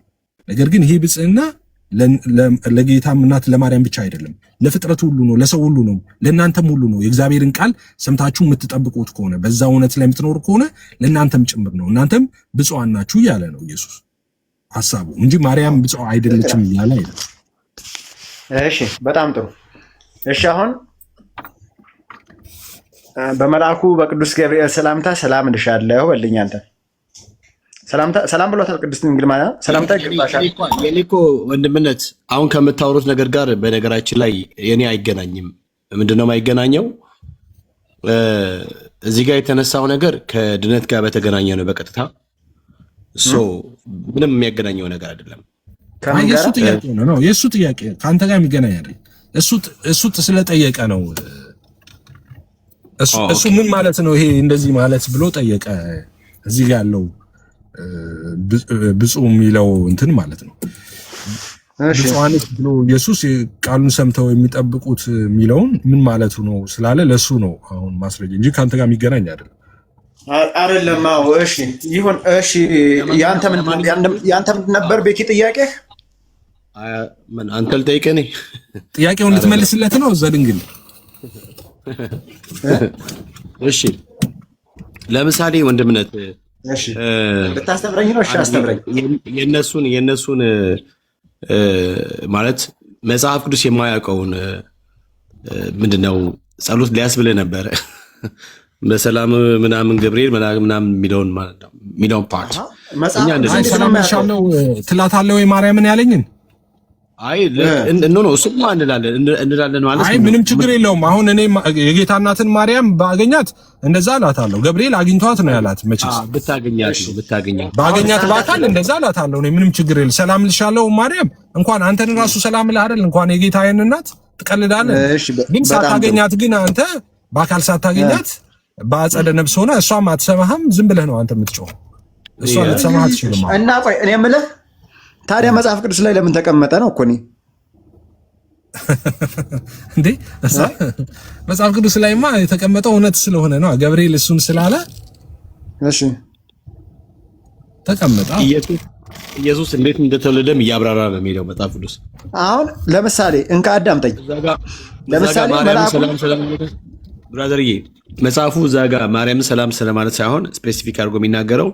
ነገር ግን ይሄ ብጽዕና ለጌታም እናት ለማርያም ብቻ አይደለም፣ ለፍጥረት ሁሉ ነው፣ ለሰው ሁሉ ነው፣ ለእናንተም ሁሉ ነው። የእግዚአብሔርን ቃል ሰምታችሁ የምትጠብቁት ከሆነ በዛ እውነት ላይ የምትኖር ከሆነ ለእናንተም ጭምር ነው፣ እናንተም ብፁዓን ናችሁ እያለ ነው ኢየሱስ ሐሳቡ እንጂ ማርያም ብፁዕ አይደለችም እያለ አይደለም። እሺ በጣም ጥሩ። እሺ አሁን በመልአኩ በቅዱስ ገብርኤል ሰላምታ ሰላም እልሻለሁ በልኝ። አንተ ሰላም ብሏታል ቅድስት ድንግል ማርያም ሰላምታ ይገባሻል። የኔ እኮ ወንድምነት አሁን ከምታወሩት ነገር ጋር በነገራችን ላይ የኔ አይገናኝም። ምንድነው የማይገናኘው? እዚህ ጋር የተነሳው ነገር ከድነት ጋር በተገናኘ ነው በቀጥታ ምንም የሚያገናኘው ነገር አይደለም። የእሱ ጥያቄ ነው የእሱ ጥያቄ ከአንተ ጋር የሚገናኝ አይደለም። እሱ ስለጠየቀ ነው። እሱ ምን ማለት ነው ይሄ እንደዚህ ማለት ብሎ ጠየቀ። እዚህ ጋር ያለው ብፁዕ የሚለው እንትን ማለት ነው። ብፁዓን ብሎ ኢየሱስ ቃሉን ሰምተው የሚጠብቁት የሚለውን ምን ማለቱ ነው ስላለ ለሱ ነው አሁን ማስረጃ እንጂ ከአንተ ጋር የሚገናኝ አይደለም። አይደለም። አዎ እሺ ይሁን። እሺ ያንተ ምን ነበር ቤኪ ጥያቄ? ምን አንተ ልጠይቀኝ? ጥያቄውን ልትመልስለት ነው ዘድንግል? እሺ ለምሳሌ ወንድምነት እሺ ልታስተምረኝ ነው? እሺ አስተምረኝ። የነሱን ማለት መጽሐፍ ቅዱስ የማያውቀውን ምንድነው ጸሎት ሊያስብልህ ነበር በሰላም ምናምን ገብርኤል ምናምን የሚለውን ማለት ነው የሚለውን ፓርት እኛ እንደዚህ ሰላም ይሻለው ትላታለህ ወይ ማርያምን ያለኝን? አይ ኖ እሱማ እንላለን ማለት ነው። አይ ምንም ችግር የለውም። አሁን እኔ የጌታ እናትን ማርያም ባገኛት እንደዛ እላታለሁ። ገብርኤል አግኝቷት ነው ያላት። መቼስ ብታገኛት ባገኛት በአካል እንደዛ እላታለሁ። እኔ ምንም ችግር የለም። ሰላም ልሻለው ማርያም እንኳን አንተን ራሱ ሰላም ልህ አይደል እንኳን የጌታዬን እናት ትቀልዳለህ። ግን ሳታገኛት ግን አንተ በአካል ሳታገኛት በአጸደ ነፍስ ሆነ እሷም አትሰማህም። ዝም ብለህ ነው አንተ የምትጮህ፣ እሷ ልትሰማህ አትችልም። እና ቆይ እኔ የምልህ ታዲያ መጽሐፍ ቅዱስ ላይ ለምን ተቀመጠ ነው እኮ እኔ እንዴ መጽሐፍ ቅዱስ ላይማ የተቀመጠው እውነት ስለሆነ ነው። ገብርኤል እሱን ስላለ እሺ ተቀመጠ። ኢየሱስ እንዴት እንደተወለደም እያብራራ ነው የሚለው መጽሐፍ ቅዱስ። አሁን ለምሳሌ እንካ አዳምጠኝ። ለምሳሌ ብራዘርዬ መጽሐፉ እዛ ጋር ማርያም ሰላም ስለማለት ሳይሆን ስፔሲፊክ አድርጎ የሚናገረው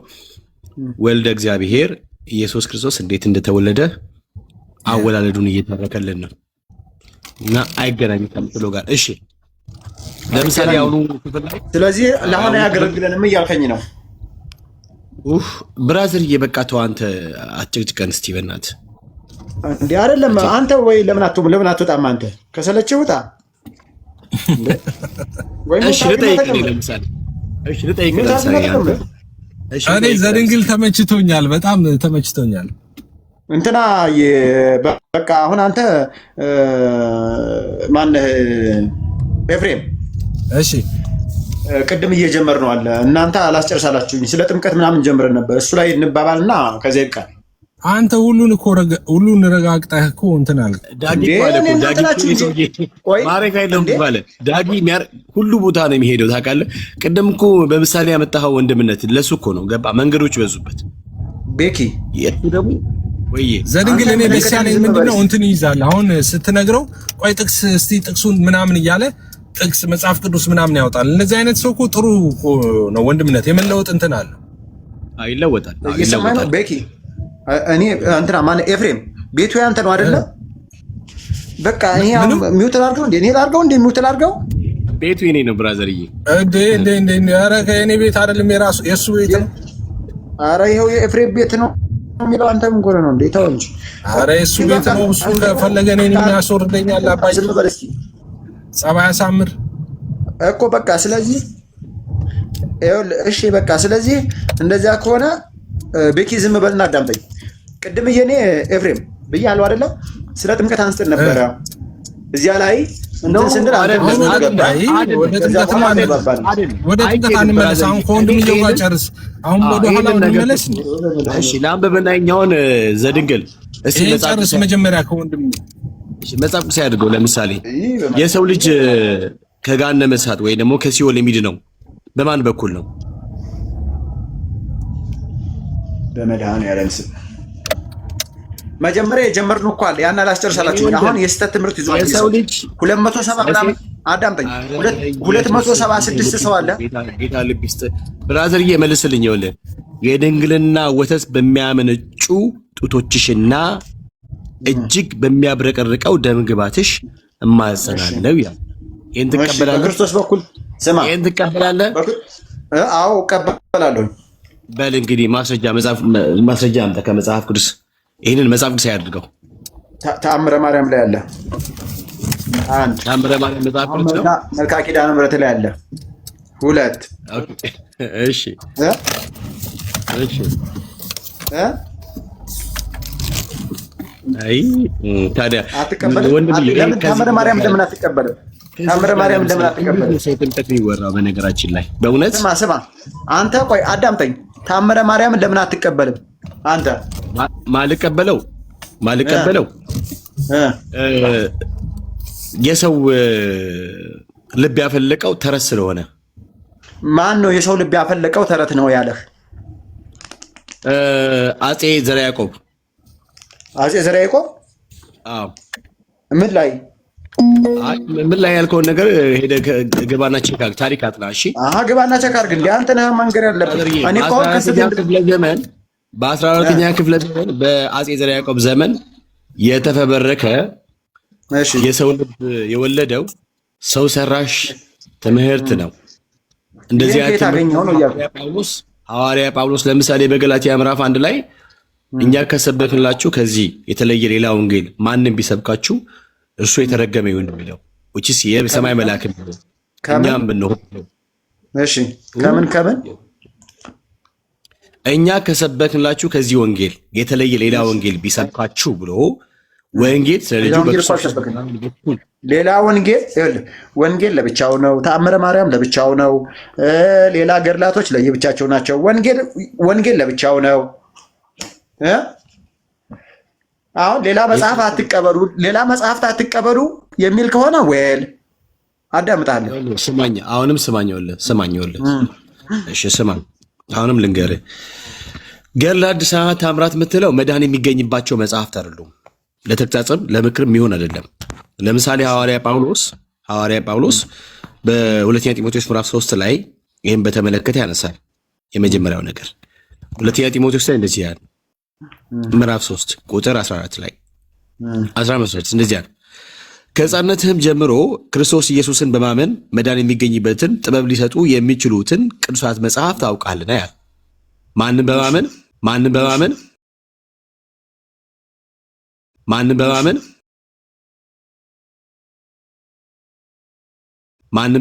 ወልደ እግዚአብሔር ኢየሱስ ክርስቶስ እንዴት እንደተወለደ አወላለዱን እየተረከልን ነው እና አይገናኝም ከምትለው ጋር። እሺ ለምሳሌ አሁኑ ስለዚህ ለአሁን አያገለግለንም እያልከኝ ነው? ብራዘርዬ በቃ ተው አንተ አጭቅጭቀን እስቲ በእናትህ እንዴ። አይደለም አንተ ወይ ለምን አትወጣም? አንተ ከሰለችህ ውጣ። እሺ ልጠይቅህ ለምሳሌ እኔ ዘድንግል ተመችቶኛል፣ በጣም ተመችቶኛል። እንትና በቃ አሁን አንተ ማነህ ኤፍሬም? እሺ ቅድም እየጀመር ነው አለ እናንተ አላስጨርሳላችሁኝ። ስለ ጥምቀት ምናምን ጀምረን ነበር። እሱ ላይ እንባባልና ከዚያ ይብቃል። አንተ ሁሉን ረጋግጠህ እኮ እንትን አልክ። ዳጊ ሁሉ ቦታ ነው የሚሄደው ታውቃለህ። ቅድም እኮ በምሳሌ ያመጣኸው ወንድምነት ለሱ እኮ ነው ገባ። መንገዶች በዙበት ቤኪ ደግሞ ወይ ዘድንግል እኔ ደስ ያለኝ ምንድነው እንትን ይይዛል። አሁን ስትነግረው ቆይ ጥቅስ እስቲ ጥቅሱን ምናምን እያለ ጥቅስ መጽሐፍ ቅዱስ ምናምን ያወጣል። እነዚህ አይነት ሰው እኮ ጥሩ ነው ወንድምነት የመለወጥ እንትን አለ። ይለወጣል። ቤኪ እኔ እንትና ማነው ኤፍሬም ቤቱ ያንተ ነው አይደለ? በቃ እኔ ሚውት ላድርገው እንዴ? እኔ ላድርገው እንዴ? ሚውት ላድርገው? ቤቱ የኔ ነው ብራዘርዬ። እንዴ ኧረ ከእኔ ቤት አይደለም የሱ ቤት ነው። ኧረ ይኸው የኤፍሬም ቤት ነው የሚለው አንተ ምን ጎረ ነው እንዴ? ተው እንጂ። ኧረ እሱ ቤት ነው። እሱ ከፈለገ እኔን የሚያስወርደኛል። አባይ ዝም በል እስኪ። ጸባይ አሳምር እኮ በቃ ስለዚህ እሺ በቃ ስለዚህ እንደዚያ ከሆነ ቤኪ ዝም በልና አዳምጠኝ። ቅድም እኔ ኤፍሬም ብያለሁ አይደለ? ስለ ጥምቀት አንስተን ነበረ እዚያ ላይ እንትን ስንል ወደ ጥምቀት አንመለስ። አሁን ከወንድምየው ጋር ጨርስ። አሁን ወደ ኋላ እንመለስ። እሺ ለአንበበናኛውን ዘድንግል እስቲ ጨርስ መጀመሪያ ከወንድም መጽሐፍ ቅዱስ ያድርገው። ለምሳሌ የሰው ልጅ ከገሃነመ እሳት ወይ ደግሞ ከሲኦል የሚድነው በማን በኩል ነው? በመድኃኒዓለም ስም። መጀመሪያ የጀመርነው እኮ አለ ያን አላስጨርሳላችሁ። አሁን የስተት ትምህርት ይዞ የሰው ልጅ 270 ምናምን አዳምጠኝ። 276 ሰው አለ። ጌታ ልብ ይስጥ ብራዘር፣ እየመልስልኝ ይኸውልህ የድንግልና ወተት በሚያመነጩ ጡቶችሽና እጅግ በሚያብረቀርቀው ደምግባትሽ እማጸናለሁ ይላል። ይሄን ትቀበላለህ? በክርስቶስ በኩል ስማ፣ ይሄን ትቀበላለህ? አዎ እቀበላለሁ። በል እንግዲህ ማስረጃ አምጣ ከመጽሐፍ ቅዱስ። ይሄንን መጽሐፍ ቅዱስ ያድርገው። ተአምረ ማርያም ላይ አለ። አንድ ተአምረ ማርያም መጽሐፍ ቅዱስ ነው። መልክአ ኪዳነ ምሕረት ላይ አለ። ሁለት እሺ አይ ታዲያ ለምን ተአምረ ማርያም ለምን አትቀበልም? ተአምረ ማርያም ለምን አትቀበልም? ሰይጣን የሚወራው በነገራችን ላይ በእውነት ስማ አንተ ቆይ አዳምጠኝ። ተአምረ ማርያም ለምን አትቀበልም? አንተ ማልቀበለው የሰው ልብ ያፈለቀው ተረት ስለሆነ። ማን ነው የሰው ልብ ያፈለቀው ተረት ነው ያለህ? አጼ ዘርዓ ያዕቆብ። አጼ ዘርዓ ያዕቆብ? አዎ። ምን ላይ ያልከውን ነገር ሄደህ ግባና ቼክ አድርግ። ታሪክ አጥና። እሺ ግባና ቼክ አድርግ። እንደ አንተ ነህ መንገር ያለብህ። እኔ እኮ በ14ኛ ክፍለ ዘመን በአጼ ዘርዓ ያዕቆብ ዘመን የተፈበረከ የሰው ልብ የወለደው ሰው ሰራሽ ትምህርት ነው። እንደዚህ ሐዋርያ ጳውሎስ ለምሳሌ በገላትያ ምዕራፍ 1 ላይ እኛ ከሰበክንላችሁ ከዚህ የተለየ ሌላ ወንጌል ማንም ቢሰብካችሁ እርሱ የተረገመ ይሁን የሚለው ወጪስ የሰማይ መልአክ ነው። እኛም ብንሆን እሺ ከምን እኛ ከሰበክንላችሁ ከዚህ ወንጌል የተለየ ሌላ ወንጌል ቢሰብካችሁ ብሎ ወንጌል ስለልጁ ሌላ ወንጌል ለብቻው ነው። ተአምረ ማርያም ለብቻው ነው። ሌላ ገድላቶች ለየብቻቸው ናቸው። ወንጌል ለብቻው ነው። አሁን ሌላ መጽሐፍት አትቀበሉ የሚል ከሆነ ወል አዳምጣለሁ። ስማኝ፣ አሁንም ስማኝ። እሺ ስማኝ፣ አሁንም ልንገርህ። ገድለ ሐዲሳት ተአምራት የምትለው መድኃኒት የሚገኝባቸው መጽሐፍት አይደሉም። ለተግሳጽም ለምክርም የሚሆን አይደለም። ለምሳሌ ሐዋርያ ጳውሎስ በሁለተኛ ጢሞቴዎስ ምዕራፍ 3 ላይ ይህን በተመለከተ ያነሳል። የመጀመሪያው ነገር ሁለተኛ ጢሞቴዎስ ላይ እንደዚህ ያለ ምዕራፍ 3 ቁጥር 14 ላይ 15 እንደዚህ ያለ ከሕፃንነትህም ጀምሮ ክርስቶስ ኢየሱስን በማመን መዳን የሚገኝበትን ጥበብ ሊሰጡ የሚችሉትን ቅዱሳት መጽሐፍ ታውቃለህ ያለ። ማንን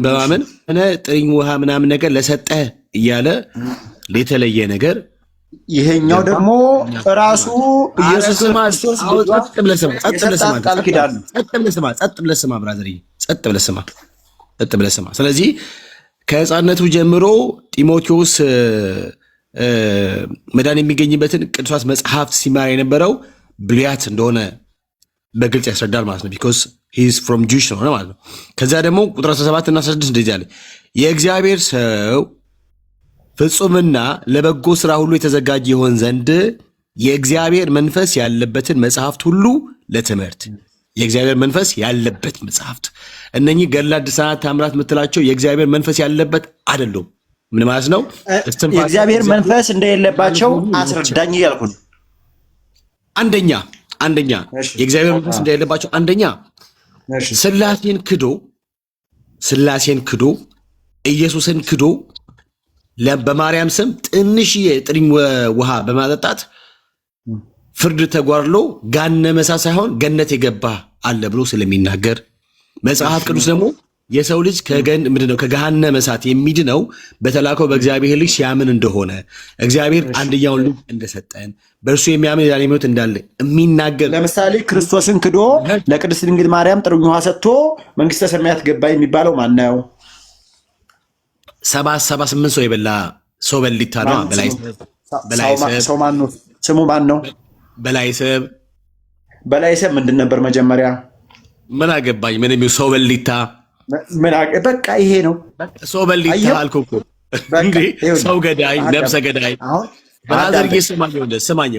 በማመን ጥሪኝ ውሃ ምናምን ነገር ለሰጠህ እያለ የተለየ ነገር። ይሄኛው ደግሞ ራሱ ኢየሱስ ክርስቶስ ጸጥ ብለህ ስማ ብራዘርዬ፣ ጸጥ ብለህ ስማ። ስለዚህ ከሕፃንነቱ ጀምሮ ጢሞቴዎስ መዳን የሚገኝበትን ቅዱሳት መጽሐፍት ሲማር የነበረው ብሉያት እንደሆነ በግልጽ ያስረዳል ማለት ነው። ቢኮዝ ሂ ኢዝ ፍሮም ጁዊሽ ስለሆነ ማለት ነው። ከዚያ ደግሞ ቁጥር 17 እና 16 እንደዚህ አለ፣ የእግዚአብሔር ሰው ፍጹምና ለበጎ ስራ ሁሉ የተዘጋጀ ይሆን ዘንድ የእግዚአብሔር መንፈስ ያለበትን መጽሐፍት ሁሉ ለትምህርት። የእግዚአብሔር መንፈስ ያለበት መጽሐፍት እነኚህ ገድላት፣ ድርሳናት፣ ታምራት የምትላቸው የእግዚአብሔር መንፈስ ያለበት አይደሉም። ምን ማለት ነው? የእግዚአብሔር መንፈስ እንደሌለባቸው አስረዳኝ እያልኩ ነው። አንደኛ የእግዚአብሔር መንፈስ እንደሌለባቸው አንደኛ ስላሴን ክዶ ኢየሱስን ክዶ በማርያም ስም ትንሽዬ ጥሪኝ ውሃ በማጠጣት ፍርድ ተጓድሎ ገሃነመ እሳት ሳይሆን ገነት የገባ አለ ብሎ ስለሚናገር፣ መጽሐፍ ቅዱስ ደግሞ የሰው ልጅ ከገሃነመ እሳት የሚድነው በተላከው በእግዚአብሔር ልጅ ሲያምን እንደሆነ እግዚአብሔር አንድያውን ልጅ እንደሰጠን በእርሱ የሚያምን የዘላለም ሕይወት እንዳለ የሚናገር። ለምሳሌ ክርስቶስን ክዶ ለቅድስት ድንግል ማርያም ጥሩኝ ውሃ ሰጥቶ መንግስተ ሰማያት ገባ የሚባለው ማን ነው? 78 ሰው የበላ ሰው በሊታ ነው። ሰው ማን ነው? ስሙ ማን ነው? በላይሰብ ምንድን ነበር መጀመሪያ? ምን አገባኝ? ምን ሰው በሊታ በቃ ይሄ ነው። ሰው በሊታ አልኩህ እኮ እንዴ! ሰው ገዳይ፣ ነፍሰ ገዳይ። ብራዘር ስማኝ፣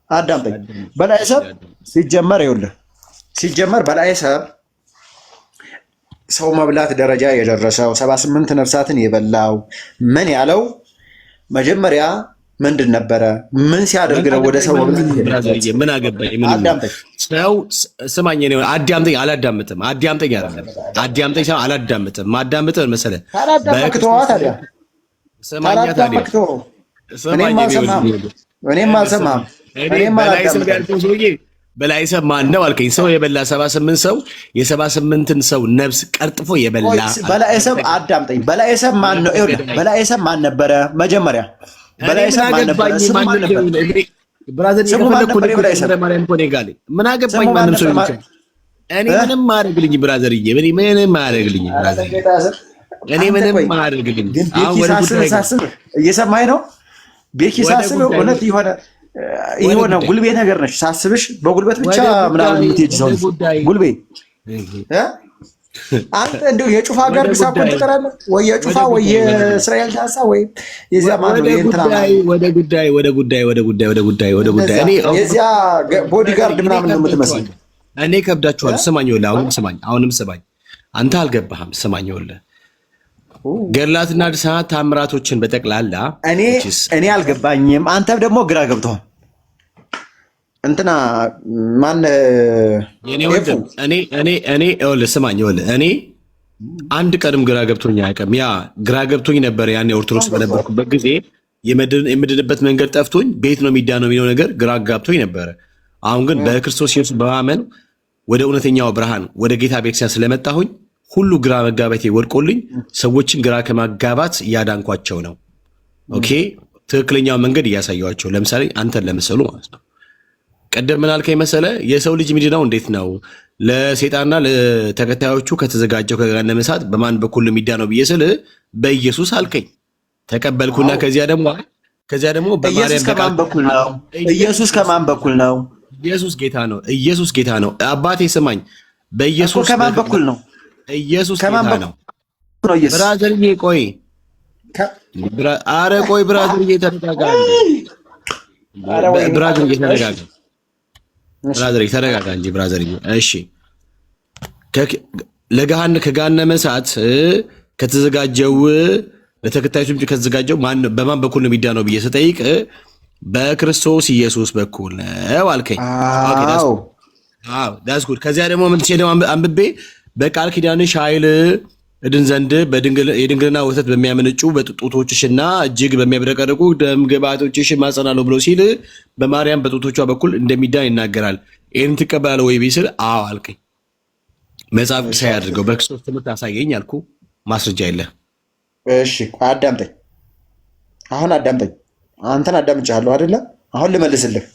አዳምጠኝ። በላይሰብ ሲጀመር በላይሰብ ሰው መብላት ደረጃ የደረሰው 78 ነፍሳትን የበላው ምን ያለው መጀመሪያ ምንድን ነበረ? ምን ሲያደርግ ነው ወደ ሰው መብላት? ምን አገባኝ? ሰው ስማኝ፣ አዳምጠኝ። አላዳምጥም። አዳምጠኝ አይደለም አዳምጠኝ ሳይሆን አላዳምጥም። ማዳምጥህ መሰለህ እኔም አልሰማህም። በላይሰብ ማን ነው አልከኝ? ሰው የበላ 78 ሰው የ78ን ሰው ነፍስ ቀርጥፎ የበላ በላይሰብ። አዳምጠኝ። በላይሰብ ማን ነው? በላይሰብ ማን ነበረ መጀመሪያ? በላይሰብ ማን ነበረ? ስሙ ማን ነበር? ምን አገባኝ? ማንም ሰው ይችላል። እኔ ምንም ማድረግልኝ ብራዘርዬ፣ ምንም ማድረግልኝ ብራዘርዬ፣ እኔ ምንም ማድረግልኝ። እየሰማኸኝ ነው? ቤኪ ሳስብ እውነት የሆነ ጉልቤ ነገር ነች። ሳስብሽ በጉልበት ብቻ ምናምን የምትሄጂ ሰው ጉልቤ። አንተ እንደው የጩፋ ጋር ቢሳኮን ትቀራለህ ወይ? የጩፋ ወይ የእስራኤል ዳሳ ወይ የዚያ ማለት ነው። ወደ ጉዳይ እኔ የዚያ ቦዲጋርድ ምናምን ነው የምትመስለው። እኔ ከብዳችኋል። ስማኝ፣ አሁንም ስማኝ። አንተ አልገባህም። ስማኝ፣ ገድላትና ድርሳናት ታምራቶችን በጠቅላላ እኔ አልገባኝም። አንተ ደግሞ ግራ ገብተዋል። እንትና ማን ስማኝ፣ እኔ አንድ ቀንም ግራ ገብቶኝ አያውቅም። ያ ግራ ገብቶኝ ነበር ያኔ ኦርቶዶክስ በነበርኩበት ጊዜ የምድንበት መንገድ ጠፍቶኝ ቤት ነው የሚዳነው የሚለው ነገር ግራ ጋብቶኝ ነበረ። አሁን ግን በክርስቶስ ኢየሱስ በማመን ወደ እውነተኛው ብርሃን ወደ ጌታ ቤተክርስቲያን ስለመጣሁኝ ሁሉ ግራ መጋባቴ ወድቆልኝ ሰዎችን ግራ ከማጋባት እያዳንኳቸው ነው። ኦኬ፣ ትክክለኛው መንገድ እያሳየኋቸው። ለምሳሌ አንተን ለመሰሉ ማለት ነው። ቀደም ምን አልከኝ መሰለ? የሰው ልጅ የሚድነው እንዴት ነው? ለሴጣንና ለተከታዮቹ ከተዘጋጀው ከገሃነመ እሳት በማን በኩል የሚዳነው ብዬ ስል በኢየሱስ አልከኝ። ተቀበልኩና ከዚያ ደግሞ በማርያም ከማን በኩል ነው? ኢየሱስ ከማን በኩል ነው? ኢየሱስ ጌታ ነው። አባቴ ስማኝ፣ በኢየሱስ ከማን በኩል ነው? ኢየሱስ ጌታ ነው። ብራዘርዬ ቆይ፣ ብራዘርዬ ተረጋጋ። ተረጋጋ እንጂ ብራዘርዬ። እሺ፣ ከገሃነመ እሳት ከተዘጋጀው ለተከታዮቹ ከተዘጋጀው በማን በኩል ነው የሚዳነው ብዬ ስጠይቅ በክርስቶስ ኢየሱስ በኩል ነው አልከኝ። ዳስ ጉድ። ከዚያ ደግሞ ምን አንብቤ በቃል ኪዳንሽ ኃይል እድን ዘንድ የድንግልና ወተት በሚያመነጩ በጡቶችሽና እጅግ በሚያብረቀርቁ ደም ግባቶችሽ ማጸናለሁ ብሎ ሲል በማርያም በጡቶቿ በኩል እንደሚዳን ይናገራል። ይህን ትቀበላለህ ወይ ቢስል አዎ አልከኝ። መጽሐፍ ቅዱስ ያድርገው በክርስቶስ ትምህርት አሳየኝ አልኩ። ማስረጃ የለ። እሺ አዳምጠኝ፣ አሁን አዳምጠኝ። አንተን አዳምጫለሁ አይደለ? አሁን ልመልስልህ።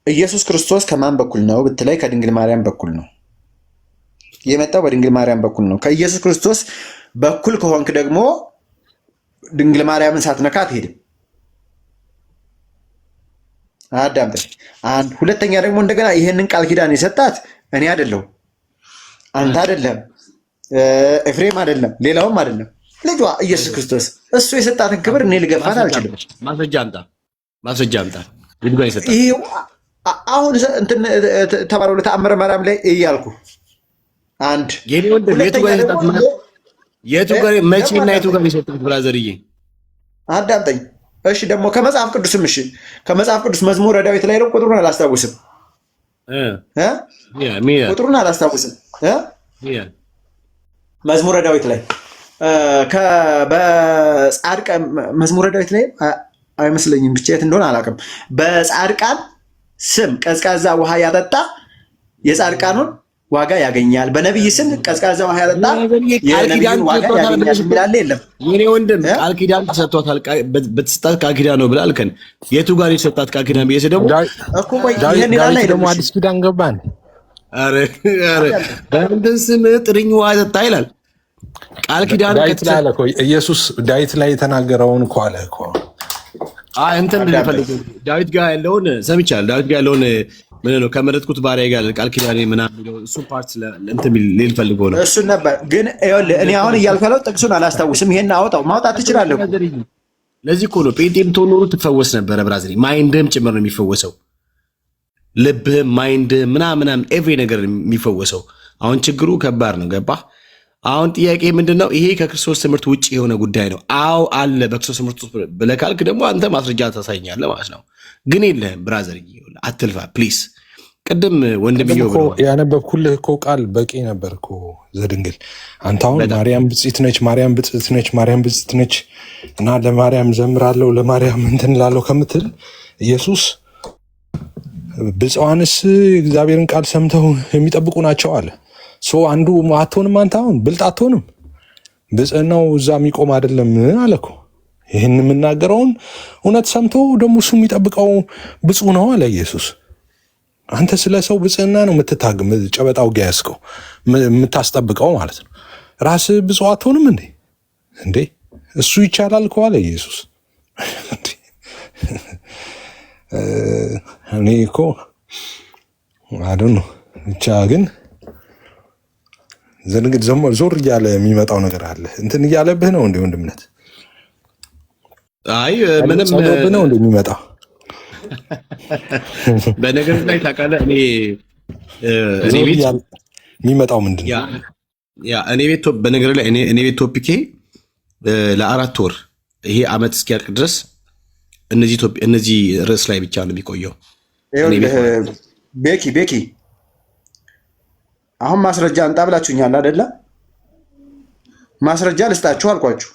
ኢየሱስ ክርስቶስ ከማን በኩል ነው ብትለይ ከድንግል ማርያም በኩል ነው የመጣው። በድንግል ማርያም በኩል ነው። ከኢየሱስ ክርስቶስ በኩል ከሆንክ ደግሞ ድንግል ማርያምን ሳትነካ አትሄድም። አዳምጠኝ። አንድ ሁለተኛ ደግሞ እንደገና ይሄንን ቃል ኪዳን የሰጣት እኔ አይደለሁም፣ አንተ አይደለም፣ ኤፍሬም አይደለም፣ ሌላውም አይደለም፣ ልጇ ኢየሱስ ክርስቶስ። እሱ የሰጣትን ክብር እኔ ልገፋት አልችልም። ማስረጃ አምጣ። አሁን እንትን ተባለው ለተአምረ ማርያም ላይ እያልኩ አንድ የቱ ጋር መቼና የቱ ጋር የሰጣት ብራዘርዬ አዳምጠኝ። እሺ ደግሞ ከመጽሐፍ ቅዱስም እሺ ከመጽሐፍ ቅዱስ መዝሙረ ዳዊት ላይ ነው። ቁጥሩን አላስታውስም መዝሙረ ዳዊት ላይ በጻድቃን መዝሙረ ዳዊት ላይ አይመስለኝም፣ ብቻ የት እንደሆነ አላውቅም። በጻድቃን ስም ቀዝቃዛ ውሃ ያጠጣ የጻድቃኑን ዋጋ ያገኛል፣ በነቢይ ስም ቀዝቃዛ ውሃ ያጠጣ የነቢዩን ዋጋ ያገኛል የሚላለ የለም። የኔ ወንድም ቃል ኪዳን ተሰጥቷታል። በተሰጣት ቃል ኪዳን ነው ብለህ አልከን። የቱ ጋር የተሰጣት ቃል ኪዳን ብዬ ደግሞ ዳዊት ደግሞ አዲስ ኪዳን ገባን። ኧረ በእንትን ስም ጥርኝ ውሃ ያጠጣ ይላል። ቃል ኪዳን ኢየሱስ ዳዊት ላይ የተናገረውን እኮ አለ እኮ እንትን ዳዊት ጋር ያለውን ሰምቻለሁ። ዳዊት ጋር ያለውን ምን ነው ከመረጥኩት ባሪያ ጋር ቃል ኪዳኔ ምናምን እሱን ፓርት እንትን ሊል ፈልጎ ነው። እሱን ነበር ግን ይኸውልህ እኔ አሁን እያልኩ ያለው ጥቅሱን አላስታውስም። ይሄን ማውጣት ትችላለህ። ለዚህ እኮ ነው ጴንጤም ትሆን ኖሮ ትፈወስ ነበረ ብራዘር። ማይንድህም ጭምር ነው የሚፈወሰው፣ ልብህም ማይንድህም ምናምን ኤቭሪ ነገር የሚፈወሰው። አሁን ችግሩ ከባድ ነው። ገባህ? አሁን ጥያቄ ምንድን ነው? ይሄ ከክርስቶስ ትምህርት ውጭ የሆነ ጉዳይ ነው። አዎ አለ በክርስቶስ ትምህርት ብለህ ካልክ ደግሞ አንተ ማስረጃ ታሳይኛለህ ማለት ነው። ግን የለህም ብራዘር፣ አትልፋ ፕሊስ። ቅድም ወንድምዬው ያነበብኩልህ እኮ ቃል በቂ ነበር እኮ ዘድንግል። አንተ አሁን ማርያም ብፅዕት ነች፣ ማርያም ብፅዕት ነች፣ ማርያም ብፅዕት ነች እና ለማርያም ዘምራለሁ ለማርያም እንትን እላለሁ ከምትል ኢየሱስ ብፁዓንስ እግዚአብሔርን ቃል ሰምተው የሚጠብቁ ናቸው አለ። አንዱ አትሆንም፣ አንተ አሁን ብልጥ አትሆንም። ብፅዕናው እዛ የሚቆም አይደለም አለ እኮ። ይህን የምናገረውን እውነት ሰምቶ ደግሞ እሱ የሚጠብቀው ብፁዕ ነው አለ ኢየሱስ። አንተ ስለ ሰው ብፅዕና ነው ጨበጣው ጋ ያስከው የምታስጠብቀው ማለት ነው። ራስህ ብፁዕ አትሆንም እንዴ? እሱ ይቻላል እኮ አለ ኢየሱስ። እኔ እኮ ነው ብቻ ግን ዘንግድ ዞር እያለ የሚመጣው ነገር አለ። እንትን እያለብህ ነው እንዴ ወንድምነት? አይ ምንም ነው እንደሚመጣው በነገር ላይ ታውቃለህ። እኔ ቤት የሚመጣው ምንድን ነው? ያ እኔ ቤት በነገር ላይ እኔ ቤት ቶፒኬ ለ4 ወር ይሄ አመት እስኪያልቅ ድረስ እነዚህ ርዕስ ላይ ብቻ ነው የሚቆየው። ቤኪ አሁን ማስረጃ አንጣ ብላችሁኛል አይደለ? ማስረጃ ልስጣችሁ አልኳችሁ።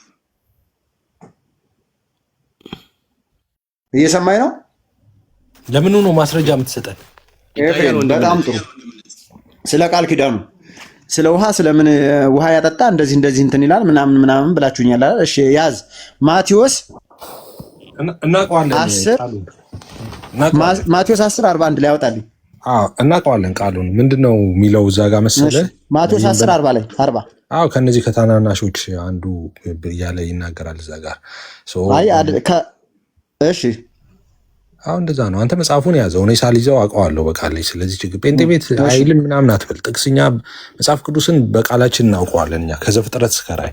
እየሰማኝ ነው? ለምኑ ነው ማስረጃ የምትሰጠን? በጣም ጥሩ። ስለ ቃል ኪዳኑ፣ ስለ ውሃ፣ ስለምን ውሃ ያጠጣ እንደዚህ እንትን ይላል ምናምን ብላችሁኛል አይደል? እሺ ያዝ። ማቴዎስ 10:41 ላይ ያወጣልኝ። እናውቀዋለን ቃሉን። ምንድነው የሚለው እዛ ጋር መሰለህ? ማቴዎስ 10:40 ላይ 40 ከነዚህ ከታናናሾች አንዱ እያለ ይናገራል እዛ ጋር። እሺ እንደዛ ነው። አንተ መጽሐፉን ያዘው፣ እኔ ሳልይዘው አውቀዋለሁ በቃል። ስለዚህ ችግር ጴንጤ ቤት አይልም ምናምን አትበል። ጥቅስኛ መጽሐፍ ቅዱስን በቃላችን እናውቀዋለን እኛ ከዘፍጥረት እስከ ራዕይ።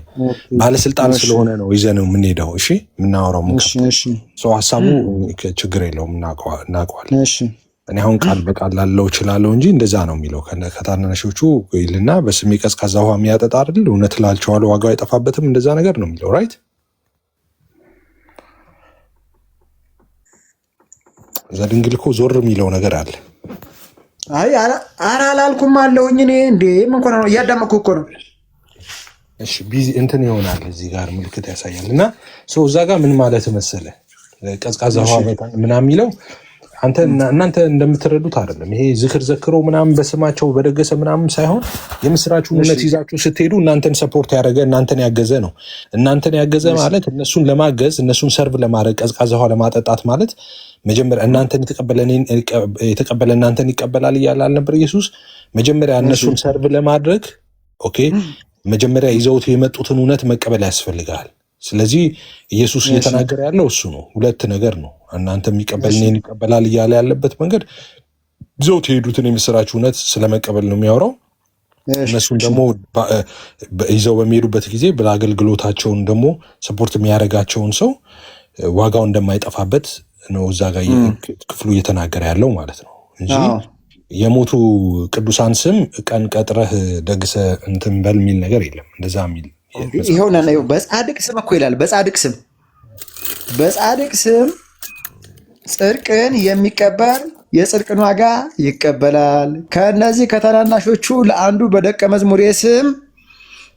ባለስልጣን ስለሆነ ነው ይዘነው የምንሄደው። እሺ የምናወራው ሀሳቡ ችግር የለውም እናውቀዋለን። እኔ አሁን ቃል በቃል ላለው እችላለሁ እንጂ እንደዛ ነው የሚለው። ከታናናሾቹ ይልና በስሜ ቀዝቃዛ ውሃ የሚያጠጣ አይደል እውነት እላችኋለሁ ዋጋው አይጠፋበትም፣ እንደዛ ነገር ነው የሚለው። ራይት ዘድንግል እኮ ዞር የሚለው ነገር አለ። ኧረ አላልኩም አለሁኝ እኔ እንዴ ምን እኮ ነው እያዳመጥኩ እኮ ነው። እሺ ቢዚ እንትን ይሆናል እዚህ ጋር ምልክት ያሳያል። እና እዛ ጋር ምን ማለት መሰለ ቀዝቃዛ ውሃ ምናምን የሚለው እናንተ እንደምትረዱት አይደለም። ይሄ ዝክር ዘክሮ ምናምን በስማቸው በደገሰ ምናምን ሳይሆን የምስራቹን እውነት ይዛችሁ ስትሄዱ እናንተን ሰፖርት ያደረገ እናንተን ያገዘ ነው። እናንተን ያገዘ ማለት እነሱን ለማገዝ እነሱን ሰርቭ ለማድረግ ቀዝቃዛ ውሃ ለማጠጣት ማለት መጀመሪያ እናንተን የተቀበለ እናንተን ይቀበላል እያለ አልነበር ኢየሱስ? መጀመሪያ እነሱን ሰርቭ ለማድረግ ኦኬ መጀመሪያ ይዘውት የመጡትን እውነት መቀበል ያስፈልጋል። ስለዚህ ኢየሱስ እየተናገረ ያለው እሱ ነው። ሁለት ነገር ነው። እናንተ የሚቀበል እኔን ይቀበላል እያለ ያለበት መንገድ ይዘውት የሄዱትን የምስራች እውነት ስለመቀበል ነው የሚያወራው። እነሱን ደግሞ ይዘው በሚሄዱበት ጊዜ በአገልግሎታቸውን ደግሞ ሰፖርት የሚያደርጋቸውን ሰው ዋጋው እንደማይጠፋበት ነው እዛ ጋር ክፍሉ እየተናገረ ያለው ማለት ነው እንጂ የሞቱ ቅዱሳን ስም ቀን ቀጥረህ ደግሰ እንትን በል የሚል ነገር የለም። እንደዛ የሚል ይኸውና በጻድቅ ስም እኮ ይላል። በጻድቅ ስም ጽድቅን የሚቀበል የጽድቅን ዋጋ ይቀበላል። ከእነዚህ ከታናናሾቹ ለአንዱ በደቀ መዝሙሬ ስም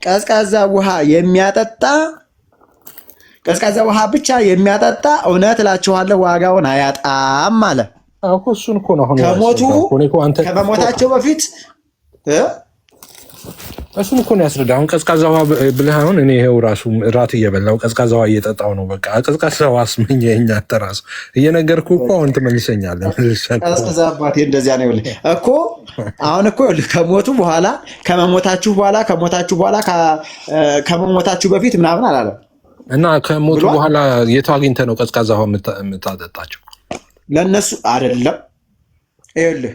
ቀዝቃዛ ውሃ ብቻ የሚያጠጣ እውነት እላችኋለሁ ዋጋውን አያጣም አለ። እሱን እኮ ነው ከመሞታቸው በፊት እሱን እኮ ነው ያስረዳ። አሁን ቀዝቃዛ ውሃ ብለህ አሁን እኔ ይኸው ራሱ እራት እየበላሁ ቀዝቃዛ ውሃ እየጠጣሁ ነው። በቃ ቀዝቃዛ ውሃ አስመኘኸኝ ተራሱ እየነገርኩህ እኮ አሁን ትመልሰኛለህ። ቀዝቃዛ አባቴ እንደዚያ ነው እኮ አሁን እኮ ከሞቱ በኋላ ከመሞታችሁ በፊት ምናምን አላለም። እና ከሞቱ በኋላ የት አግኝተህ ነው ቀዝቃዛ ውሃ የምታጠጣቸው? ለነሱ አይደለም። ይኸውልህ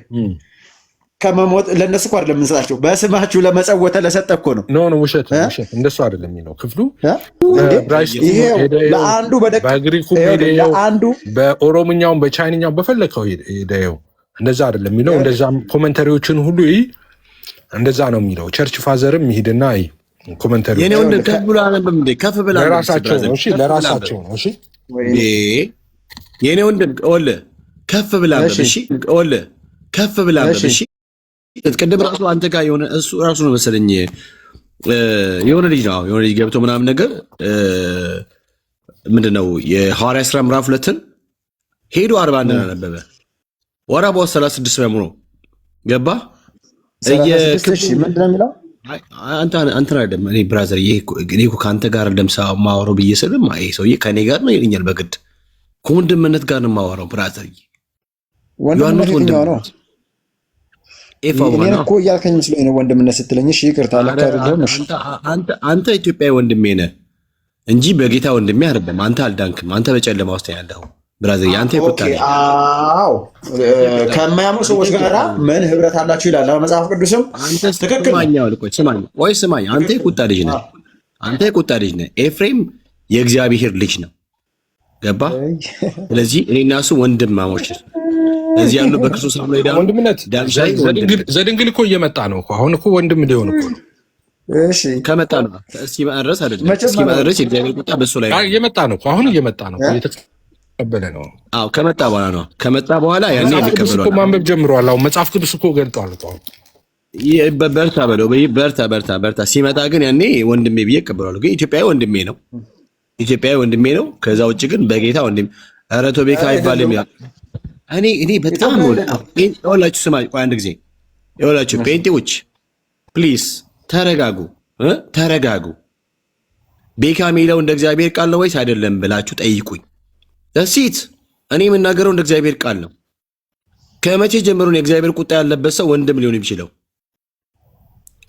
ከመሞት ለነሱ እኮ አይደለም የምንሰጣቸው፣ በስማችሁ ለመጸወተ ለሰጠ እኮ ነው። ውሸት እንደሱ አይደለም የሚለው ክፍሉ። ለአንዱ በግሪኩም ለአንዱ በኦሮምኛውም በቻይንኛው በፈለከው ሄደው እንደዛ አይደለም የሚለው። እንደዛም ኮመንታሪዎችን ሁሉ እንደዛ ነው የሚለው። ቸርች ፋዘርም ይሄድና ኮመንታሪ ከፍ ብላ ለራሳቸው ነው። እሺ ለራሳቸው ነው። እሺ የኔ ወንድም ኦለ ከፍ ብላ እሺ ኦለ ከፍ ብላ እሺ ቅድም ራሱ አንተ ጋር የሆነ እሱ ራሱ ነው መሰለኝ የሆነ ልጅ ገብቶ ምናምን ነገር ምንድነው የሐዋርያ ሥራ ምዕራፍ 2ን ሄዶ 41 አነበበ። ወራባው 36 ነው ገባ። ምንድነው የሚለው? አንተ አይደለም እኔ ብራዘር እኔ እኮ ከአንተ ጋር እንደማወራው ብዬ ስልም ይሄ ሰውዬ ከኔ ጋር ነው ይለኛል። በግድ ከወንድምነት ጋር ነው የማወራው ብራዘር። ወንድምነት ነው እኔ እኮ እያልከኝ ስለሆነ ነው ወንድምነት ስትለኝ፣ እሺ ይቅርታ አንተ ኢትዮጵያዊ ወንድሜ ነህ እንጂ በጌታ ወንድሜ አይደለም። አንተ አልዳንክም። አንተ በጨለማ ውስጥ ያለኸው ብራዘር። አንተ ይቆጣል። አዎ ከማያምኑ ሰዎች ጋር ምን ህብረት አላችሁ ይላል መጽሐፍ ቅዱስም። ትክክል። ስማኝ። አንተ የቁጣ ልጅ ነህ። ኤፍሬም የእግዚአብሔር ልጅ ነው። ገባ? ስለዚህ እኔና እሱ ወንድማሞች እዚህ ያሉ በክርስቶስ አምነው ይዳሉ። ወንድምነት ዘድንግል እኮ እየመጣ ነው እኮ አሁን እኮ ወንድም ሊሆን እኮ ነው። እሺ ከመጣ ነው እስኪመድረስ አይደለም እስኪመድረስ የእግዚአብሔር ቁጣ በሱ ላይ እየመጣ ነው እኮ አሁን እየመጣ ነው እየተቀበለ ነው። አዎ ከመጣ በኋላ ነው። ከመጣ በኋላ ያኔ የሚቀበለው እኮ ማንበብ ጀምሯል። አሁን መጽሐፍ ቅዱስ እኮ ገልጧል እኮ። በርታ በለው በርታ። ሲመጣ ግን ያኔ ወንድሜ ብዬ እቀበላለሁ። ግን ኢትዮጵያዊ ወንድሜ ነው። ከዛ ውጭ ግን በጌታ ወንድሜ ኧረ ቶቤካ አይባልም። እኔ በጣም ይኸውላችሁ ስማ፣ ቆይ አንድ ጊዜ ይኸውላችሁ ጴንጤዎች ፕሊዝ ተረጋጉ። ቤካ የሚለው እንደ እግዚአብሔር ቃል ነው ወይስ አይደለም ብላችሁ ጠይቁኝ። ደሲት እኔ የምናገረው እንደ እግዚአብሔር ቃል ነው። ከመቼ ጀምሮ የእግዚአብሔር ቁጣ ያለበት ሰው ወንድም ሊሆን የሚችለው?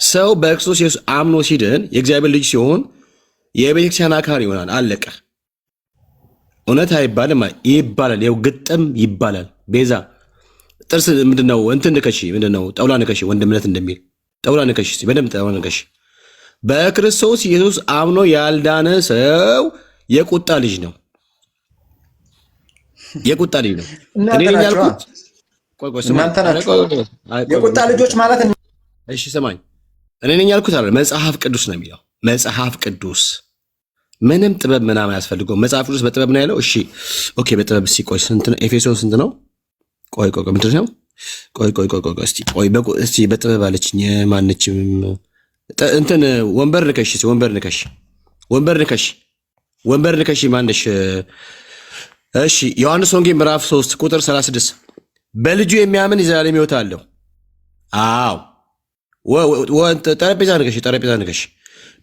ሰው በክርስቶስ ኢየሱስ አምኖ ሲድን የእግዚአብሔር ልጅ ሲሆን የቤተክርስቲያን አካል ይሆናል። አለቀ። እውነት አይባልም ይባላል። ይኸው ግጥም ይባላል። ቤዛ ጥርስ ምንድነው? እንትን ንከሺ ምንድነው? ጠውላ ንከሺ። ወንድምነት እንደሚል ጠውላ ንከሺ። በደምብ ጠውላ ንከሺ። በክርስቶስ ኢየሱስ አምኖ ያልዳነ ሰው የቁጣ ልጅ ነው። እኔ ነኝ ያልኩት። የቁጣ ልጆች ማለት እሺ ስማኝ፣ እኔ ነኝ ያልኩት አይደል? መጽሐፍ ቅዱስ ነው የሚለው። መጽሐፍ ቅዱስ ምንም ጥበብ ምናምን አያስፈልገው። መጽሐፍ ቅዱስ በጥበብ ነው ያለው። እሺ ኦኬ፣ በጥበብ ሲቆይ ስንት ነው? ኤፌሶን ስንት ነው? ቆይ ምንድን ነው? እስቲ በጥበብ አለችኝ። ማነችም እንትን ወንበር ንከሽ ማነሽ? እሺ ዮሐንስ ወንጌል ምዕራፍ 3 ቁጥር 36 በልጁ የሚያምን የዘላለም ሕይወት አለው። አዎ ጠረጴዛ ንከሽ።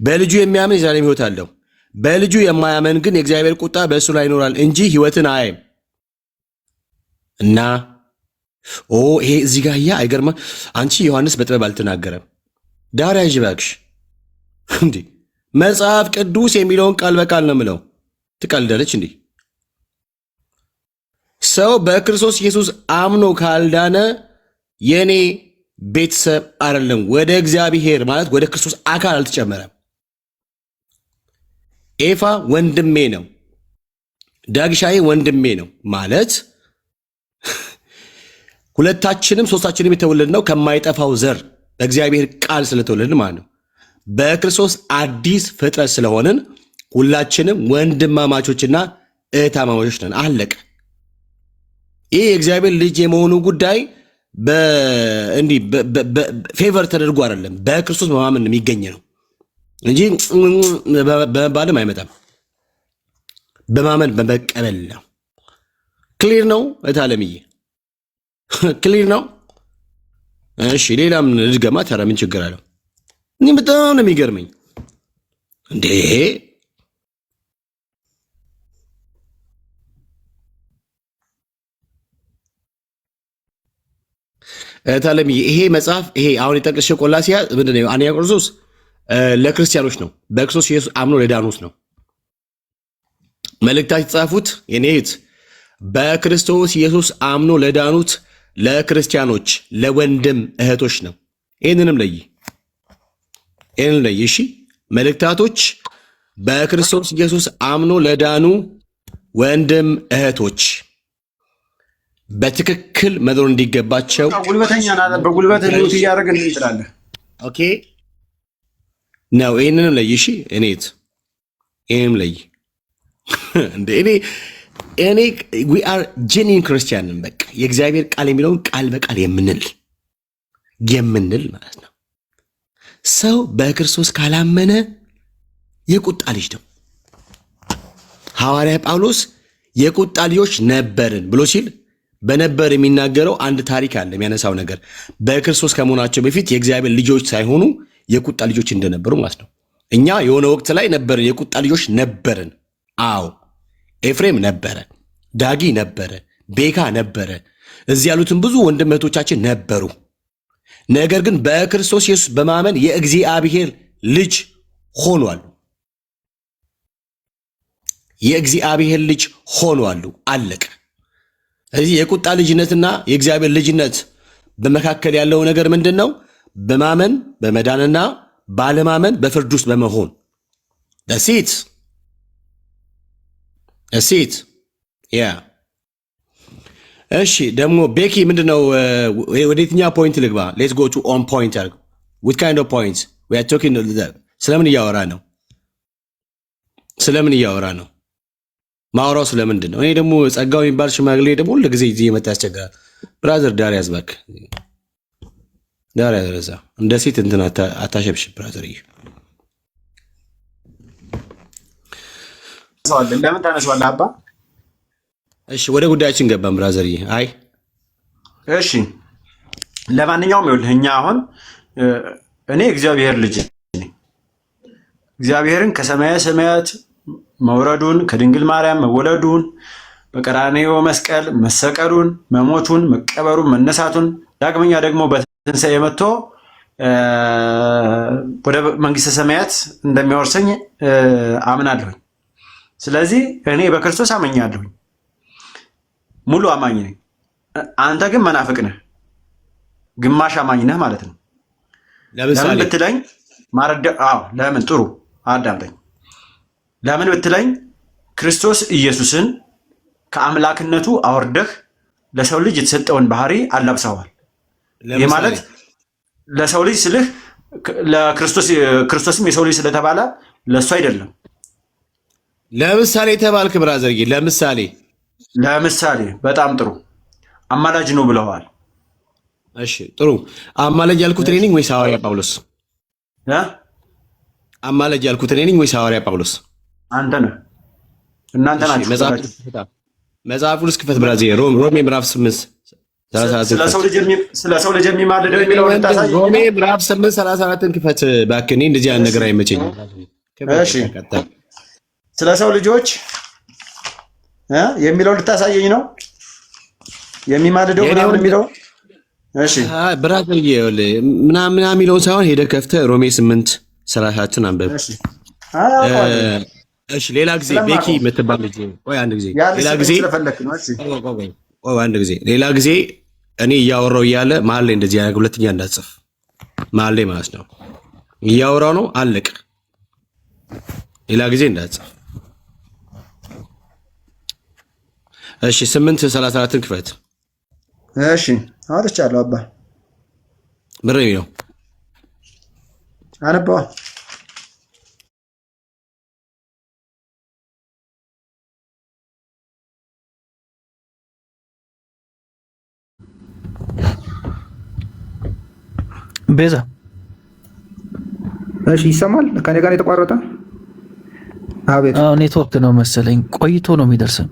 በልጁ የሚያምን የዘላለም ሕይወት አለው። በልጁ የማያመን ግን የእግዚአብሔር ቁጣ በእሱ ላይ ይኖራል እንጂ ሕይወትን አያይም። እና ይሄ እዚህ ጋር አይገርማ? አንቺ ዮሐንስ በጥበብ አልተናገረም። ዳር ያዥ እባክሽ። እንዴ መጽሐፍ ቅዱስ የሚለውን ቃል በቃል ነው የምለው። ትቀልዳለች እንዴ? ሰው በክርስቶስ ኢየሱስ አምኖ ካልዳነ የኔ ቤተሰብ አይደለም። ወደ እግዚአብሔር ማለት ወደ ክርስቶስ አካል አልተጨመረም። ኤፋ ወንድሜ ነው፣ ዳግሻዬ ወንድሜ ነው ማለት ሁለታችንም ሶስታችንም የተወለድነው ከማይጠፋው ዘር በእግዚአብሔር ቃል ስለተወለድን ማለት ነው። በክርስቶስ አዲስ ፍጥረት ስለሆንን ሁላችንም ወንድማማቾችና እህታማማቾች ነን። አለቀ። ይህ የእግዚአብሔር ልጅ የመሆኑ ጉዳይ እንዲህ ፌቨር ተደርጎ አይደለም፣ በክርስቶስ በማመን የሚገኝ ነው እንጂ በመባልም አይመጣም። በማመን በመቀበል ነው። ክሊር ነው እታለምዬ? ክሊር ነው። እሺ ሌላም ልድገማ። ተራ ምን ችግር አለው? እኔ በጣም ነው የሚገርመኝ እንዴ እታለምዬ። ይሄ መጽሐፍ ይሄ አሁን የጠቀስሽው ቆላስይስ ምንድን ነው? አንደኛ ቆሮንቶስ ለክርስቲያኖች ነው፣ በክርስቶስ ኢየሱስ አምኖ ለዳኑት ነው። መልእክታት የተጻፉት የኔ እህት በክርስቶስ ኢየሱስ አምኖ ለዳኑት ለክርስቲያኖች ለወንድም እህቶች ነው። ይህንንም ለይ፣ ይህንን ለይ። እሺ መልእክታቶች በክርስቶስ ኢየሱስ አምኖ ለዳኑ ወንድም እህቶች በትክክል መኖር እንዲገባቸው ጉልበተኛ በጉልበት ሉት እያደረግን እንችላለን። ኦኬ ነው። ይህንንም ለይ። እሺ እኔት ይህንም ለይ። እንደ እኔ we are genuine ክርስቲያን ነን። በቃ የእግዚአብሔር ቃል የሚለውን ቃል በቃል የምንል ማለት ነው። ሰው በክርስቶስ ካላመነ የቁጣ ልጅ ነው። ሐዋርያ ጳውሎስ የቁጣ ልጆች ነበርን ብሎ ሲል በነበር የሚናገረው አንድ ታሪክ አለ። የሚያነሳው ነገር በክርስቶስ ከመሆናቸው በፊት የእግዚአብሔር ልጆች ሳይሆኑ የቁጣ ልጆች እንደነበሩ ማለት ነው። እኛ የሆነ ወቅት ላይ ነበርን፣ የቁጣ ልጆች ነበርን። አዎ ኤፍሬም ነበረ፣ ዳጊ ነበረ፣ ቤካ ነበረ፣ እዚህ ያሉትን ብዙ ወንድም እህቶቻችን ነበሩ። ነገር ግን በክርስቶስ ኢየሱስ በማመን የእግዚአብሔር ልጅ ሆኗሉ። የእግዚአብሔር ልጅ ሆኗሉ። አለቀ። እዚህ የቁጣ ልጅነትና የእግዚአብሔር ልጅነት በመካከል ያለው ነገር ምንድን ነው? በማመን በመዳንና ባለማመን በፍርድ ውስጥ በመሆን ደሴት ያ። እሺ ደግሞ ቤኪ ምንድነው? ወደ የትኛው ፖይንት ልግባ? ሌትስ ጎ ቱ ኦን ፖይንት አድርግ። ዊት ካይንድ ኦፍ ፖይንትስ ዊ አር ቶኪንግ? ስለምን እያወራ ነው? ስለምን እያወራ ነው? ማውራው ስለምንድን ነው? እኔ ደግሞ ጸጋው የሚባል ሽማግሌ ደግሞ ሁሉ ጊዜ እዚህ የመጣ ያስቸግራል። ብራዘር ዳር ያዝባክ፣ ዳር ያዘረዛ እንደ ሴት እንትን አታሸብሽ ብራዘር። ለምን ታነሳዋለህ አባ? እሺ ወደ ጉዳያችን ገባን ብራዘር። አይ እሺ ለማንኛውም ይኸውልህ እኛ አሁን እኔ እግዚአብሔር ልጅ ነኝ። እግዚአብሔርን ከሰማየ ሰማያት መውረዱን ከድንግል ማርያም መወለዱን በቀራንዮ መስቀል መሰቀሉን መሞቱን መቀበሩን መነሳቱን ዳግመኛ ደግሞ በትንሣኤ መጥቶ ወደ መንግስተ ሰማያት እንደሚያወርሰኝ አምናለሁኝ። ስለዚህ እኔ በክርስቶስ አመኛለሁኝ፣ ሙሉ አማኝ ነኝ። አንተ ግን መናፍቅ ነህ፣ ግማሽ አማኝ ነህ ማለት ነው። ለምን ብትለኝ ለምን ጥሩ አዳምጠኝ። ለምን ብትለኝ ክርስቶስ ኢየሱስን ከአምላክነቱ አወርደህ ለሰው ልጅ የተሰጠውን ባህሪ አላብሰዋል። ይህ ማለት ለሰው ልጅ ስልህ ክርስቶስም የሰው ልጅ ስለተባለ ለእሱ አይደለም። ለምሳሌ ተባልክ ብራዘር። ለምሳሌ በጣም ጥሩ አማላጅ ነው ብለዋል። እሺ ጥሩ አማላጅ ያልኩት እኔ ነኝ ወይስ ሐዋርያ ጳውሎስ? አማላጅ ያልኩት እኔ ነኝ ወይስ ሐዋርያ ጳውሎስ? አንተ ነህ፣ እናንተ ናችሁ። መጽሐፉን እስክፈት ብራዘር። ሮሜ ምዕራፍ 8 ስለ ሰው ልጅ የሚማልደው የሚለውን ታሳይ። ሮሜ ምዕራፍ 8:34 ክፈት እባክህ። እኔ እንደዚህ አይነት ነገር አይመቸኝም። እሺ ስለ ሰው ልጆች የሚለው ልታሳየኝ ነው? የሚማልደው ምናምን የሚለው እሺ ብራዘር ምናምን የሚለውን ሳይሆን ሄደህ ከፍተህ ሮሜ 8 30 አንብብ። እሺ አላውቀዋለሁ። እሺ ሌላ ጊዜ ቤኪ የምትባል ልጅ ወይ አንድ ጊዜ ሌላ ጊዜ ስለፈለክ ነው። እሺ አንድ ጊዜ ሌላ ጊዜ እኔ እያወራው እያለ መሀል ላይ እንደዚህ ያደርግ ሁለተኛ እንዳትጽፍ መሀል ላይ ማለት ነው። እያወራው ነው አለቅ። ሌላ ጊዜ እንዳትጽፍ እሺ። 8:34 ክፈት። እሺ አውጥቻለሁ አባ ምሬ ነው አነባዋ ቤዛ። እሺ ይሰማል? ከኔ ጋር የተቋረጠ አቤት። ኔትወርክ ነው መሰለኝ፣ ቆይቶ ነው የሚደርሰን።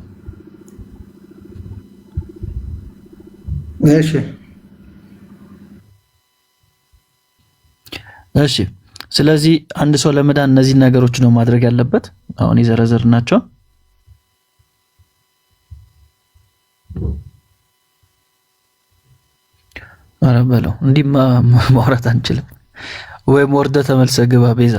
እሺ እሺ። ስለዚህ አንድ ሰው ለመዳን እነዚህ ነገሮች ነው ማድረግ ያለበት። አሁን የዘረዘርናቸው ኧረ በለው እንዲህ ማውራት አንችልም። ወይም ወርደህ ተመልሰህ ግባ ቤዛ።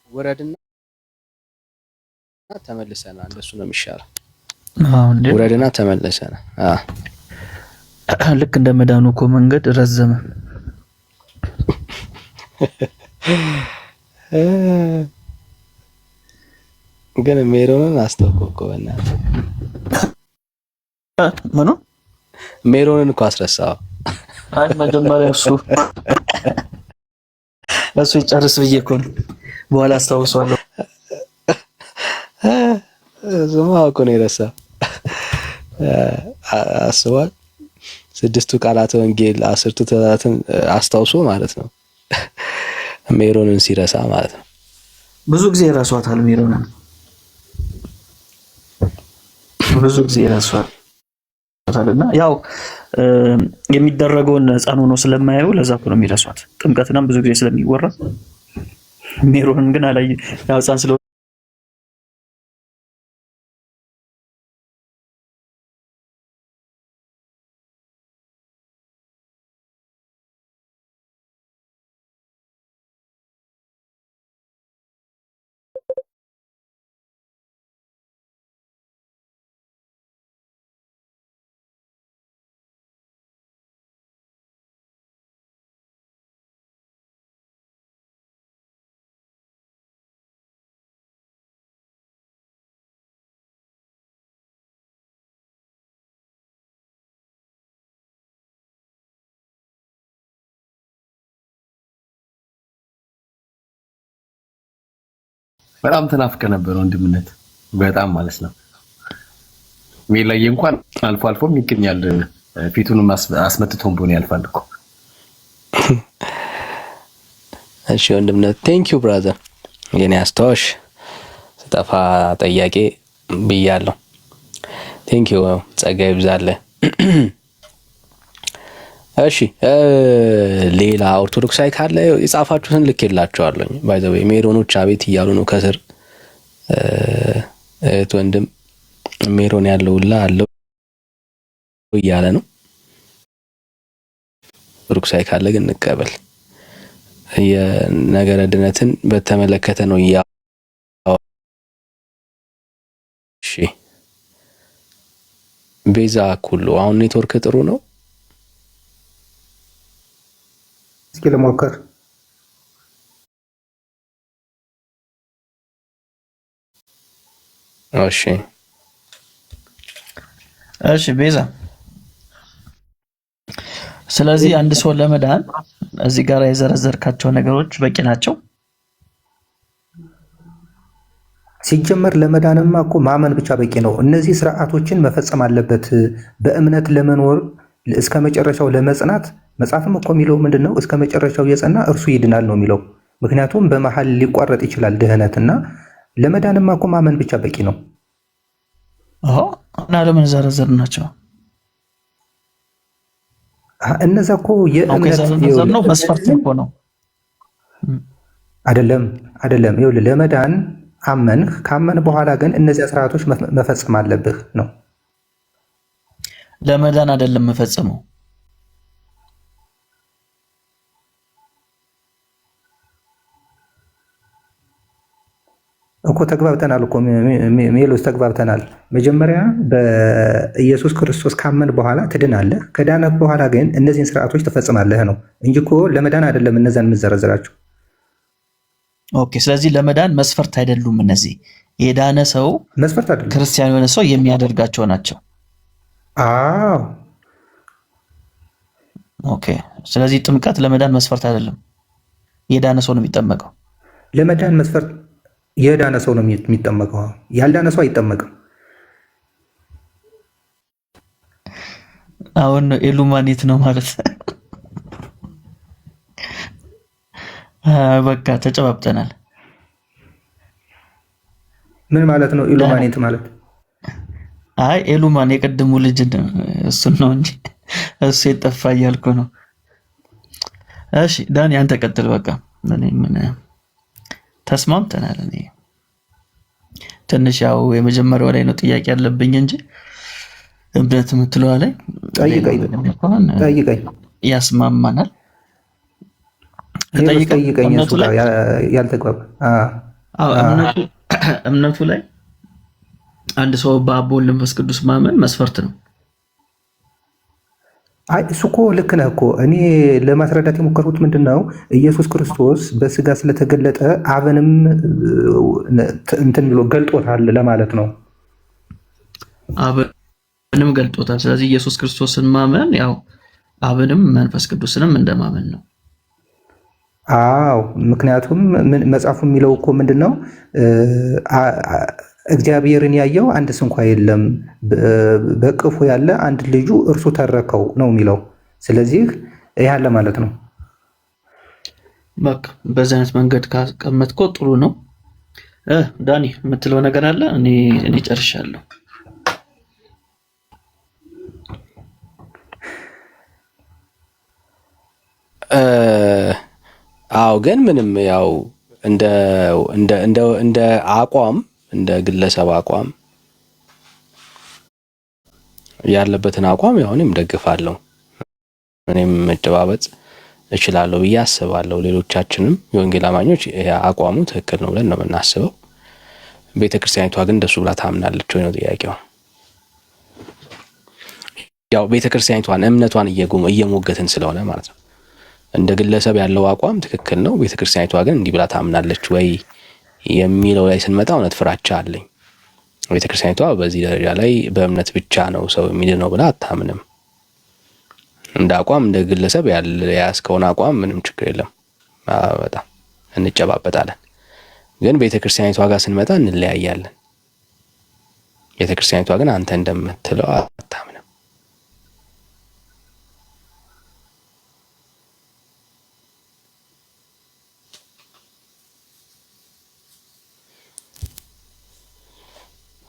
ወረድና ተመልሰና እንደሱ ነው የሚሻለው። ወረድና ተመልሰና ልክ እንደ መዳኑ እኮ መንገድ ረዘመ። ግን ሜሮንን አስተውቆ በእናትህ ምኑ ሜሮንን እኮ አስረሳው። አይ መጀመሪያ እሱ ይጨርስ ብዬ እኮ ነው። በኋላ አስታውሰዋለሁ። ዝማ እኮ ነው የረሳው። አስቧል። 6ቱ ቃላተ ወንጌል 10ቱ ትእዛዛትን አስታውሶ ማለት ነው። ሜሮንን ሲረሳ ማለት ነው። ብዙ ጊዜ ይረሷታል ሜሮንን፣ ብዙ ጊዜ ይረሷታልና ያው የሚደረገውን ሕፃን ሆኖ ስለማያዩ ለዛ እኮ ነው የሚረሷት። ጥምቀትናም ብዙ ጊዜ ስለሚወራ ሜሮንን ግን አላይ ያው ሕፃን ስለ በጣም ተናፍቀ ነበር ወንድምነት፣ በጣም ማለት ነው። ሜላዬ እንኳን አልፎ አልፎም ይገኛል። ፊቱንም አስመትቶን ቦን ያልፋል እኮ። እሺ ወንድምነት፣ ቴንክ ዩ ብራዘር። የኔ አስተዋሽ ስጠፋ ጠያቄ ብያለሁ። ቴንክ ዩ፣ ጸጋ ይብዛልህ። እሺ ሌላ ኦርቶዶክሳዊ ካለ የጻፋችሁትን ልኬላችኋለሁ። ባይ ዘ ዌይ ሜሮኖች አቤት እያሉ ነው ከስር። እህት ወንድም ሜሮን ያለውላ አለው እያለ ነው። ኦርቶዶክሳዊ ካለ ግን እንቀበል። የነገረ ድነትን በተመለከተ ነው ያ። እሺ ቤዛ ኩሉ አሁን ኔትወርክ ጥሩ ነው? እስኪ ልሞክር። እሺ ቤዛ፣ ስለዚህ አንድ ሰው ለመዳን እዚህ ጋር የዘረዘርካቸው ነገሮች በቂ ናቸው? ሲጀመር ለመዳንማ እኮ ማመን ብቻ በቂ ነው። እነዚህ ስርዓቶችን መፈጸም አለበት በእምነት ለመኖር እስከ መጨረሻው ለመጽናት። መጽሐፍም እኮ የሚለው ምንድነው? እስከ መጨረሻው የጸና እርሱ ይድናል ነው የሚለው። ምክንያቱም በመሃል ሊቋረጥ ይችላል ድህነትና። ለመዳንማ እኮ ማመን ብቻ በቂ ነው። እና ለምን ዘረዘርናቸው? እነዛ እኮ የእምነት ነው መስፈርት እኮ ነው። አይደለም። ይኸውልህ ለመዳን አመንህ። ካመን በኋላ ግን እነዚያ ስርዓቶች መፈጸም አለብህ ነው። ለመዳን አይደለም መፈጸመው እኮ ተግባብተናል እኮ ሜሎስ ተግባብተናል። መጀመሪያ በኢየሱስ ክርስቶስ ካመን በኋላ ትድናለህ። ከዳነህ በኋላ ግን እነዚህን ስርዓቶች ትፈጽማለህ ነው እንጂ እኮ ለመዳን አይደለም እነዛን የምዘረዝራቸው። ኦኬ። ስለዚህ ለመዳን መስፈርት አይደሉም እነዚህ። የዳነ ሰው መስፈርት አይደለም፣ ክርስቲያን የሆነ ሰው የሚያደርጋቸው ናቸው። አዎ ኦኬ። ስለዚህ ጥምቀት ለመዳን መስፈርት አይደለም፣ የዳነ ሰው ነው የሚጠመቀው። ለመዳን መስፈርት የዳነ ሰው ነው የሚጠመቀው። ያልዳነ ሰው አይጠመቅም። አሁን ኢሉማኔት ነው ማለት በቃ ተጨባብጠናል። ምን ማለት ነው ኢሉማኔት ማለት? አይ ኢሉማን የቀድሙ ልጅ እሱን ነው እንጂ እሱ የጠፋ እያልኩ ነው። እሺ ዳኒ አንተ ቀጥል። በቃ ምን ተስማምተናል። እኔ ትንሽ ያው የመጀመሪያው ላይ ነው ጥያቄ ያለብኝ እንጂ እምነት የምትለዋ ላይ ጠይቀኝ ያስማማናል። ጠይቀኝ እሱ ጋር ያልተግባባ እምነቱ ላይ አንድ ሰው በአብ ወልድ መንፈስ ቅዱስ ማመን መስፈርት ነው። አይ እሱ እኮ ልክ ነህ እኮ። እኔ ለማስረዳት የሞከርኩት ምንድን ነው ኢየሱስ ክርስቶስ በስጋ ስለተገለጠ አብንም እንትን ብሎ ገልጦታል ለማለት ነው። አብንም ገልጦታል። ስለዚህ ኢየሱስ ክርስቶስን ማመን ያው አብንም መንፈስ ቅዱስንም እንደማመን ነው። አዎ ምክንያቱም መጽሐፉ የሚለው እኮ ምንድን ነው እግዚአብሔርን ያየው አንድ ስንኳ የለም፣ በቅፉ ያለ አንድ ልጁ እርሱ ተረከው ነው የሚለው። ስለዚህ ያለ ማለት ነው። በቃ በዚህ አይነት መንገድ ካስቀመጥኮ ጥሩ ነው። ዳኒ የምትለው ነገር አለ? እኔ ጨርሻለሁ። አዎ ግን ምንም ያው እንደ አቋም እንደ ግለሰብ አቋም ያለበትን አቋም ያው እኔም ደግፋለሁ። እኔም መጨባበጥ እችላለሁ ብዬ አስባለሁ። ሌሎቻችንም የወንጌል አማኞች አቋሙ ትክክል ነው ብለን ነው የምናስበው። ቤተክርስቲያኒቷ ግን እንደሱ ብላ ታምናለች ወይ ነው ጥያቄው። ያው ቤተክርስቲያኒቷን እምነቷን እየሞገትን ስለሆነ ማለት ነው። እንደ ግለሰብ ያለው አቋም ትክክል ነው፣ ቤተክርስቲያኒቷ ግን እንዲህ ብላ ታምናለች ወይ የሚለው ላይ ስንመጣ እውነት ፍራቻ አለኝ። ቤተክርስቲያኒቷ በዚህ ደረጃ ላይ በእምነት ብቻ ነው ሰው የሚድነው ብላ አታምንም። እንደ አቋም እንደ ግለሰብ ያስከውን አቋም ምንም ችግር የለም፣ በጣም እንጨባበጣለን። ግን ቤተክርስቲያኒቷ ጋር ስንመጣ እንለያያለን። ቤተክርስቲያኒቷ ግን አንተ እንደምትለው አታምንም።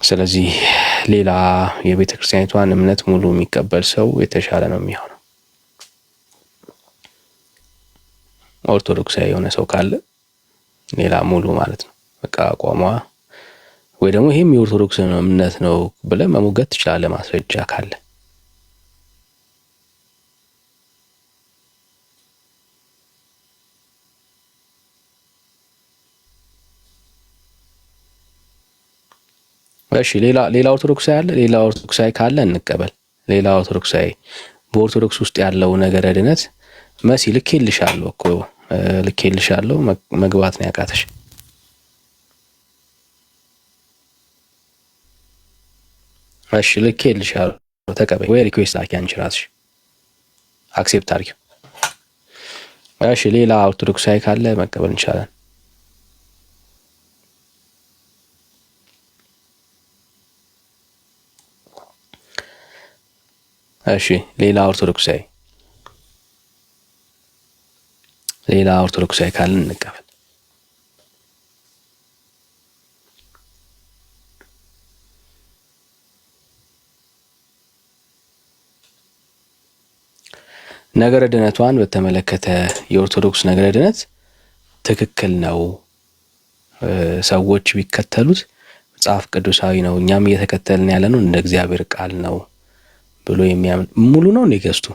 ስለዚህ ሌላ የቤተክርስቲያኒቷን እምነት ሙሉ የሚቀበል ሰው የተሻለ ነው የሚሆነው። ኦርቶዶክሳዊ የሆነ ሰው ካለ ሌላ ሙሉ ማለት ነው በቃ አቋሟ ወይ ደግሞ ይሄም የኦርቶዶክስ እምነት ነው ብለህ መሞገት ትችላለህ ማስረጃ ካለ። እሺ ሌላ ኦርቶዶክሳዊ አለ? ሌላ ኦርቶዶክሳዊ ካለ እንቀበል። ሌላ ኦርቶዶክሳዊ በኦርቶዶክስ ውስጥ ያለው ነገረ ድነት መሲ ልኬልሻለሁ እኮ ልኬልሻለሁ። መግባት ነው ያቃተሽ። እሺ ልኬልሻለሁ ተቀበይ፣ ወይ ሪኩዌስት ላኪ አንቺ ራስሽ አክሴፕት አድርጊው። እሺ ሌላ ኦርቶዶክሳዊ ካለ መቀበል እንችላለን። እሺ ሌላ ኦርቶዶክሳዊ ካለን እንቀበል። ነገረ ድነቷን በተመለከተ የኦርቶዶክስ ነገረ ድነት ትክክል ነው ሰዎች ቢከተሉት መጽሐፍ ቅዱሳዊ ነው፣ እኛም እየተከተልን ያለ ነው እንደ እግዚአብሔር ቃል ነው ብሎ የሚያምን ሙሉ ነው እንደ ገዝቱ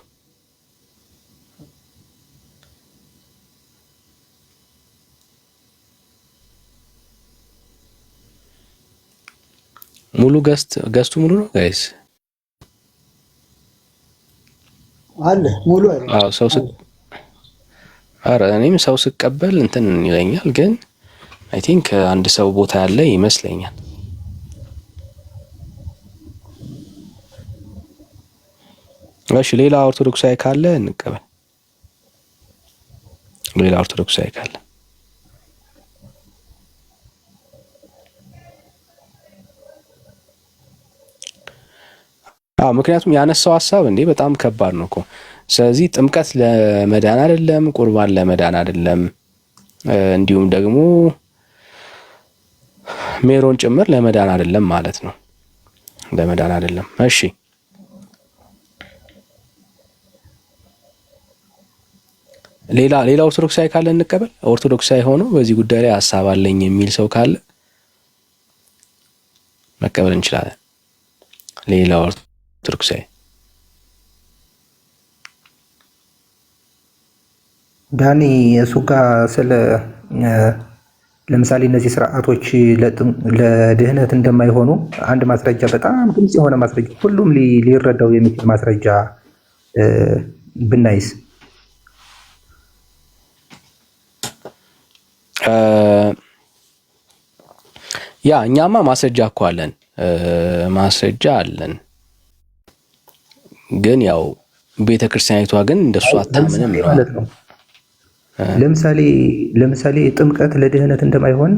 ሙሉ ገዝቱ ሙሉ ነው ጋይስ አለ ሙሉ አይደል? አዎ እኔም ሰው ስቀበል እንትን ይለኛል፣ ግን አይ ቲንክ አንድ ሰው ቦታ ያለ ይመስለኛል። እሺ ሌላ ኦርቶዶክሳዊ ካለ እንቀበል። ሌላ ኦርቶዶክሳዊ ካለ ምክንያቱም ያነሳው ሐሳብ እንዴ በጣም ከባድ ነው እኮ። ስለዚህ ጥምቀት ለመዳን አይደለም፣ ቁርባን ለመዳን አይደለም፣ እንዲሁም ደግሞ ሜሮን ጭምር ለመዳን አይደለም ማለት ነው። ለመዳን አይደለም። እሺ ሌላ ኦርቶዶክሳዊ ካለ እንቀበል። ኦርቶዶክሳዊ ሆኖ በዚህ ጉዳይ ላይ ሐሳብ አለኝ የሚል ሰው ካለ መቀበል እንችላለን። ሌላ ኦርቶዶክሳዊ ዳኒ እሱ ጋር ስለ ለምሳሌ እነዚህ ስርዓቶች ለድህነት እንደማይሆኑ አንድ ማስረጃ፣ በጣም ግልጽ የሆነ ማስረጃ፣ ሁሉም ሊረዳው የሚችል ማስረጃ ብናይስ? ያ እኛማ ማስረጃ እኮ አለን፣ ማስረጃ አለን። ግን ያው ቤተክርስቲያኒቷ ግን እንደሱ አታምንም ማለት ነው። ለምሳሌ ጥምቀት ለድህነት እንደማይሆን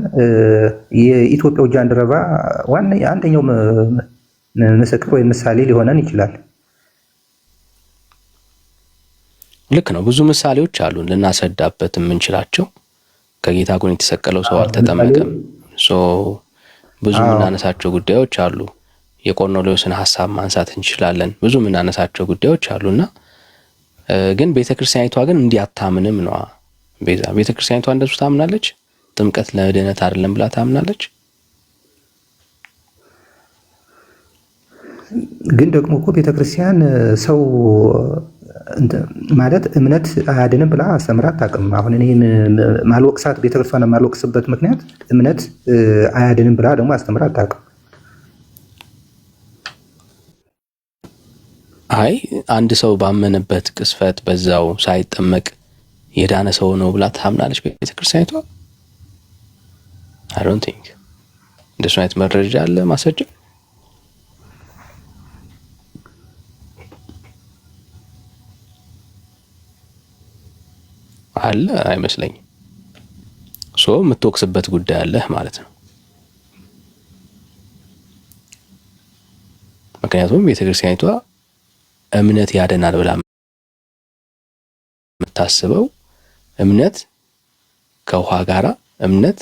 የኢትዮጵያው ጃንደረባ አንደኛው ምስክር ወይም ምሳሌ ሊሆነን ይችላል። ልክ ነው። ብዙ ምሳሌዎች አሉ ልናስረዳበት የምንችላቸው። ከጌታ ጎን የተሰቀለው ሰው አልተጠመቀም። ብዙ የምናነሳቸው ጉዳዮች አሉ። የቆርኔሌዎስን ሐሳብ ማንሳት እንችላለን። ብዙ የምናነሳቸው ጉዳዮች አሉና ግን ቤተክርስቲያኒቷ ግን እንዲህ አታምንም ነው። ቤተክርስቲያኒቷ እንደሱ ታምናለች። ጥምቀት ለድህነት አይደለም ብላ ታምናለች። ግን ደግሞ እኮ ቤተክርስቲያን ሰው ማለት እምነት አያድንም ብላ አስተምራ አታውቅም። አሁን እኔ ማልወቅሳት ቤተክርስቲያን ማልወቅስበት ምክንያት እምነት አያድንም ብላ ደግሞ አስተምራ አታውቅም። አይ አንድ ሰው ባመነበት ቅስፈት በዛው ሳይጠመቅ የዳነ ሰው ነው ብላ ታምናለች ቤተክርስቲያኒቷ? I don't think እንደሱ አይነት መረጃ አለ ማስረጃ አለ አይመስለኝም። የምትወቅስበት ጉዳይ አለ ማለት ነው። ምክንያቱም ቤተክርስቲያኒቷ እምነት ያደናል ብላ የምታስበው እምነት ከውሃ ጋራ፣ እምነት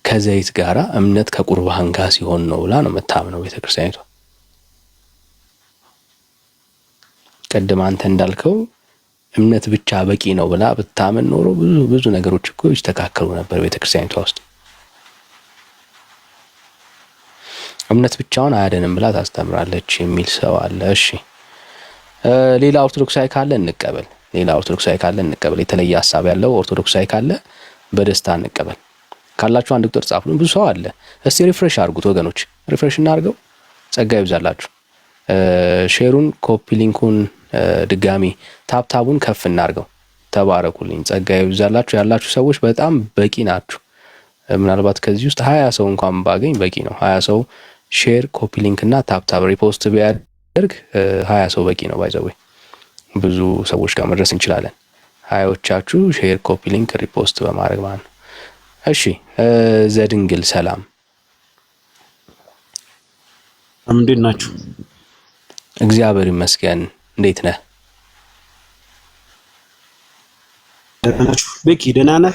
ከዘይት ጋራ፣ እምነት ከቁርባን ጋር ሲሆን ነው ብላ ነው የምታምነው ቤተክርስቲያኒቷ። ቀደም አንተ እንዳልከው እምነት ብቻ በቂ ነው ብላ ብታምን ኖሮ ብዙ ነገሮች እኮ ይስተካከሉ ነበር ቤተክርስቲያኒቷ ውስጥ። እምነት ብቻውን አያድንም ብላ ታስተምራለች የሚል ሰው አለ። እሺ ሌላ ኦርቶዶክሳዊ ካለ እንቀበል። የተለየ ሐሳብ ያለው ኦርቶዶክሳዊ ካለ በደስታ እንቀበል። ካላችሁ አንድ ቁጥር ጻፉልን። ብዙ ሰው አለ። እስቲ ሪፍሬሽ አድርጉት ወገኖች፣ ሪፍሬሽ እናድርገው። ጸጋ ይብዛላችሁ። ሼሩን፣ ኮፒ ሊንኩን ድጋሚ ታብታቡን ከፍ እናድርገው። ተባረኩልኝ። ጸጋ ይብዛላችሁ። ያላችሁ ሰዎች በጣም በቂ ናችሁ። ምናልባት ከዚህ ውስጥ 20 ሰው እንኳን ባገኝ በቂ ነው። 20 ሰው ሼር፣ ኮፒ ሊንክ እና ታብታብ ሪፖስት ቢያደርግ 20 ሰው በቂ ነው። ባይዘው ብዙ ሰዎች ጋር መድረስ እንችላለን። 20ዎቻችሁ ሼር፣ ኮፒ ሊንክ፣ ሪፖስት በማድረግ ማለት ነው። እሺ ዘድንግል ሰላም፣ እንዴት ናችሁ? እግዚአብሔር ይመስገን። እንዴት ነህ? ደህና ናችሁ? ቤኪ ደህና ነህ?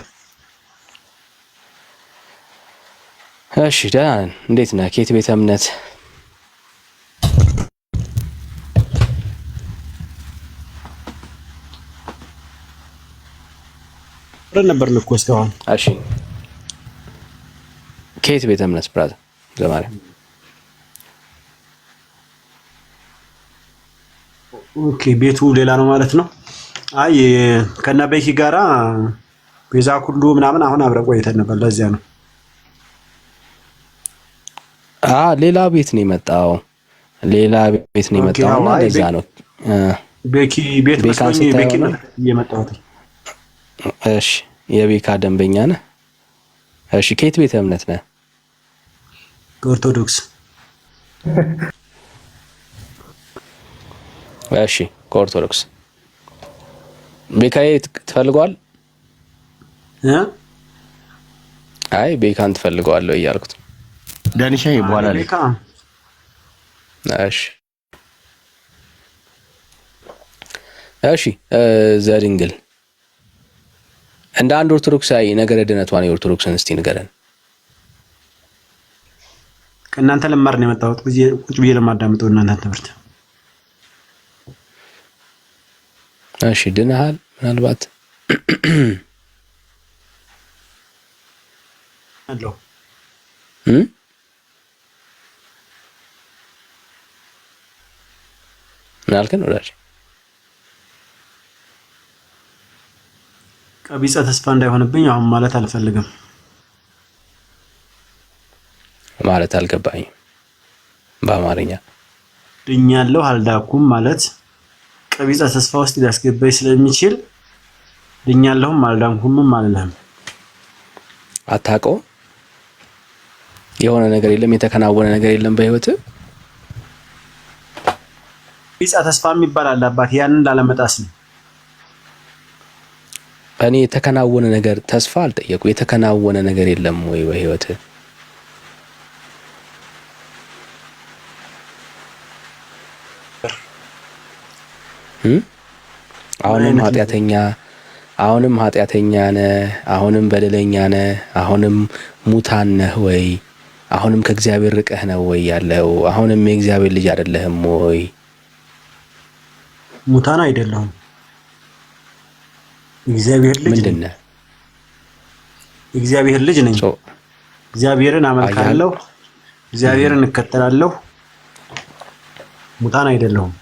እሺ ደህና ነን። እንዴት ነህ? ከየት ቤተ እምነት? ነበርን እኮ እስካሁን። እሺ ከየት ቤተ እምነት ብራዘር ዘማሪያም? ኦኬ ቤቱ ሌላ ነው ማለት ነው። አይ ከነ ቤኪ ጋራ ቤዛ ኩሉ ምናምን አሁን አብረን ቆይተን ነበር። ለዚያ ነው ሌላ ቤት ነው የመጣው። ሌላ ቤት ነው የመጣው እና ለዛ ነው ቤኪ ቤት መስሎኝ ቤኪ ነው የመጣሁት። እሺ የቤካ ደንበኛ ነህ? እሺ ከየት ቤተ እምነት ነህ? ኦርቶዶክስ። እሺ ከኦርቶዶክስ። ቤካዬ ትፈልገዋል? አይ ቤካን ትፈልገዋለሁ እያልኩት ዳኒሻዬ በኋላ ላይ እሺ ዘድንግል እንደ አንድ ኦርቶዶክሳዊ ነገረ ድነቷን የኦርቶዶክስን እስቲ ንገረን። ከእናንተ ለማር ነው የመጣሁት። ቁጭ ብዬ ለማዳምጠው እናንተ ትምህርት። እሺ ድነሃል? ምናልባት አለው ምናልከን ወዳጅ ቀቢጸ ተስፋ እንዳይሆንብኝ አሁን ማለት አልፈልግም። ማለት አልገባኝም በአማርኛ። ድኛለሁ አልዳኩም ማለት ቀቢጸ ተስፋ ውስጥ ሊያስገባኝ ስለሚችል ድኛለሁም አልዳንኩምም አልልህም። አታውቀውም? የሆነ ነገር የለም? የተከናወነ ነገር የለም በህይወት? ቀቢጸ ተስፋ የሚባል አለ አባት። ያንን ላለመጣስ ነው። እኔ የተከናወነ ነገር ተስፋ አልጠየቁ። የተከናወነ ነገር የለም ወይ በህይወት? አሁንም ኃጢአተኛ ነህ፣ አሁንም በደለኛ ነህ፣ አሁንም ሙታን ነህ ወይ? አሁንም ከእግዚአብሔር ርቀህ ነው ወይ ያለው? አሁንም የእግዚአብሔር ልጅ አይደለህም ወይ? ሙታን አይደለሁም። እግዚአብሔር ልጅ ምንድነው? እግዚአብሔር ልጅ ነኝ። እግዚአብሔርን አመልካለሁ፣ እግዚአብሔርን እከተላለሁ። ሙታን አይደለሁም።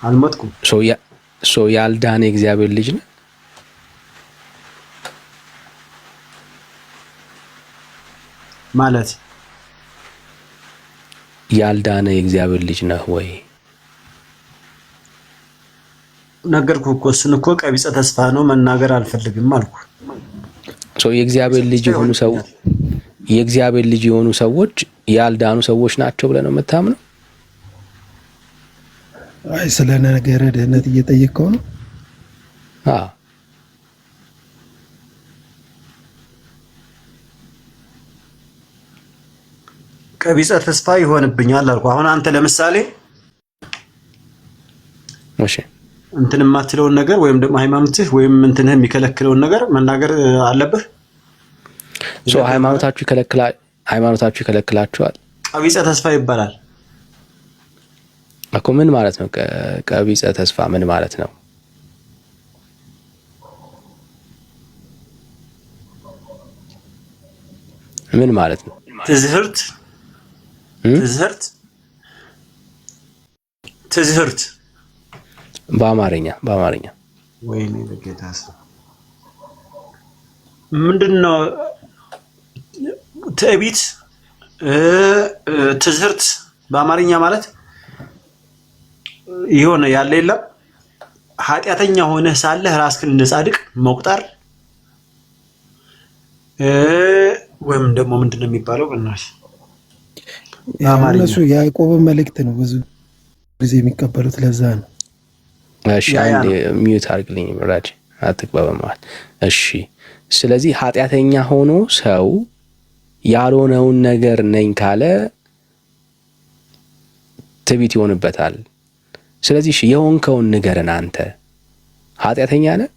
አልሞትኩም። ያልዳነ እግዚአብሔር ልጅ ነህ ማለት? ያልዳነ የእግዚአብሔር ልጅ ነህ ወይ? ነገርኩህ እኮ እሱን እኮ ቀቢጸ ተስፋ ነው መናገር አልፈልግም አልኩ። የእግዚአብሔር ልጅ የሆኑ ሰዎች ያልዳኑ ሰዎች ናቸው ብለህ ነው የምታምነው? አይ ስለ ነገረ ድህነት እየጠየቀው ነው። ቀቢጸ ተስፋ ይሆንብኛል አልኩ። አሁን አንተ ለምሳሌ እንትን የማትለውን ነገር ወይም ደግሞ ሃይማኖትህ ወይም እንትንህ የሚከለክለውን ነገር መናገር አለብህ። ሃይማኖታችሁ ይከለክላችኋል። ቀቢጸ ተስፋ ይባላል እኮ። ምን ማለት ነው ቀቢጸ ተስፋ? ምን ማለት ነው? ምን ማለት ነው? ትዝህርት በአማርኛ ወይኔ በጌታ ሰው ምንድነው? ትዕቢት፣ ትዝህርት በአማርኛ ማለት የሆነ ያለ የለም። ኃጢአተኛ ሆነህ ሳለህ ራስህን እንደ ጻድቅ መቁጠር ወይም ደግሞ ምንድነው የሚባለው? በእናትህ እነሱ ያዕቆብ መልእክት ነው ብዙ ጊዜ የሚቀበሉት፣ ለዛ ነው። እሺ አንዴ ሚዩት አድርግልኝ ብራጅ፣ አትግባ በማለት። እሺ ስለዚህ ኃጢአተኛ ሆኖ ሰው ያልሆነውን ነገር ነኝ ካለ ትዕቢት ይሆንበታል። ስለዚህ እሺ የሆንከውን ንገረን። አንተ ኃጢአተኛ ነህ?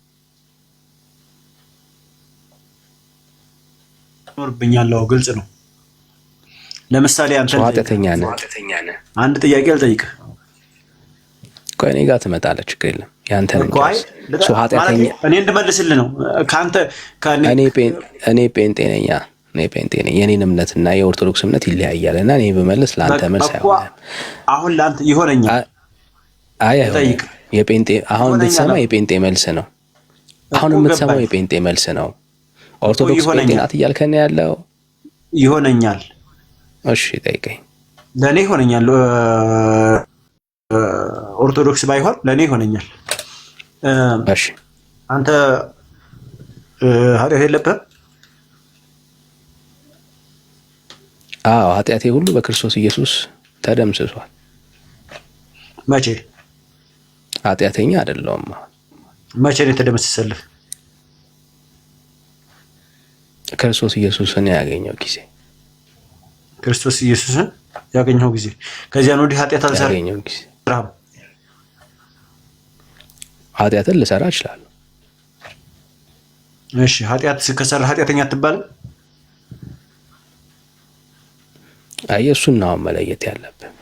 ኖርብኛለሁ፣ ግልጽ ነው። ለምሳሌ አንተ ኃጢአተኛ ነህ? አንድ ጥያቄ ልጠይቅህ። ቆይ እኔ ጋር ትመጣለህ፣ ችግር የለም። ያንተን ኃጢአተኛ እኔ እንድመልስልህ ነው። ካንተ እኔ ጴንጤ ነኝ። እኔ ጴንጤ ነኝ። የኔን እምነትና የኦርቶዶክስ እምነት ይለያያልና እኔ በመለስ ለአንተ መልስ አይሆንም። አሁን ለአንተ ይሆነኛል። አይ የጴንጤ አሁን የምትሰማ የጴንጤ መልስ ነው። አሁን የምትሰማው የጴንጤ መልስ ነው። ኦርቶዶክስ ጴንጤ ናት እያልከን ያለው ይሆነኛል። እሺ ጠይቀኝ። ለኔ ይሆነኛል። ኦርቶዶክስ ባይሆን ለኔ ይሆነኛል። እሺ አንተ ኃጢአት የለብህም? አዎ ኃጢአቴ ሁሉ በክርስቶስ ኢየሱስ ተደምስሷል። መቼ? ኃጢአተኛ አይደለሁም። መቼ ነው የተደመሰሰልህ? ክርስቶስ ኢየሱስን ያገኘው ጊዜ። ክርስቶስ ኢየሱስን ያገኘው ጊዜ። ከዚያ ነው ኃጢአት አልሰራም። ያገኘው ጊዜ ኃጢአትን ልሰራ እችላለሁ። እሺ ኃጢአት ከሰራ ኃጢአተኛ አትባልም? አይ እሱን ነው መለየት ያለብን።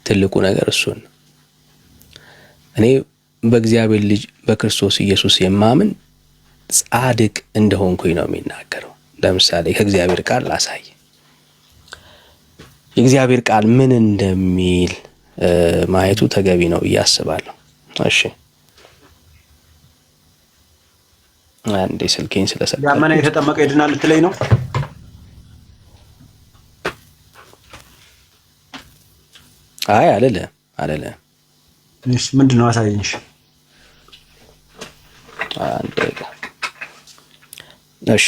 ትልቁ ነገር እሱን ነው። እኔ በእግዚአብሔር ልጅ በክርስቶስ ኢየሱስ የማምን ጻድቅ እንደሆንኩኝ ነው የሚናገረው። ለምሳሌ ከእግዚአብሔር ቃል ላሳይ። የእግዚአብሔር ቃል ምን እንደሚል ማየቱ ተገቢ ነው ብዬ አስባለሁ። እሺ አንዴ ስልኬን ስለሰጠኝ ያመነ የተጠመቀ ይድናል ልትለኝ ነው? አይ አይደለም። እሺ ምንድነው? አሳየኝ። አንዴ እሺ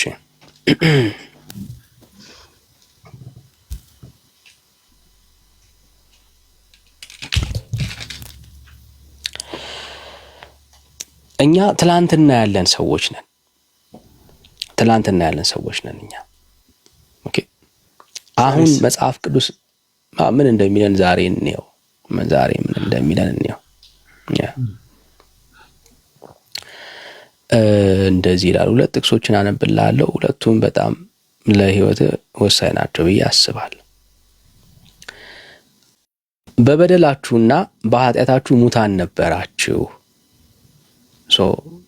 እኛ ትላንትና ያለን ሰዎች ነን። እኛ ኦኬ። አሁን መጽሐፍ ቅዱስ ምን እንደሚለን ዛሬ እንየው። ምን እንደሚለን እንየው። እንደዚህ ይላል። ሁለት ጥቅሶችን አነብልሃለሁ። ሁለቱም በጣም ለህይወት ወሳኝ ናቸው ብዬ አስባለሁ። በበደላችሁና በኃጢአታችሁ ሙታን ነበራችሁ።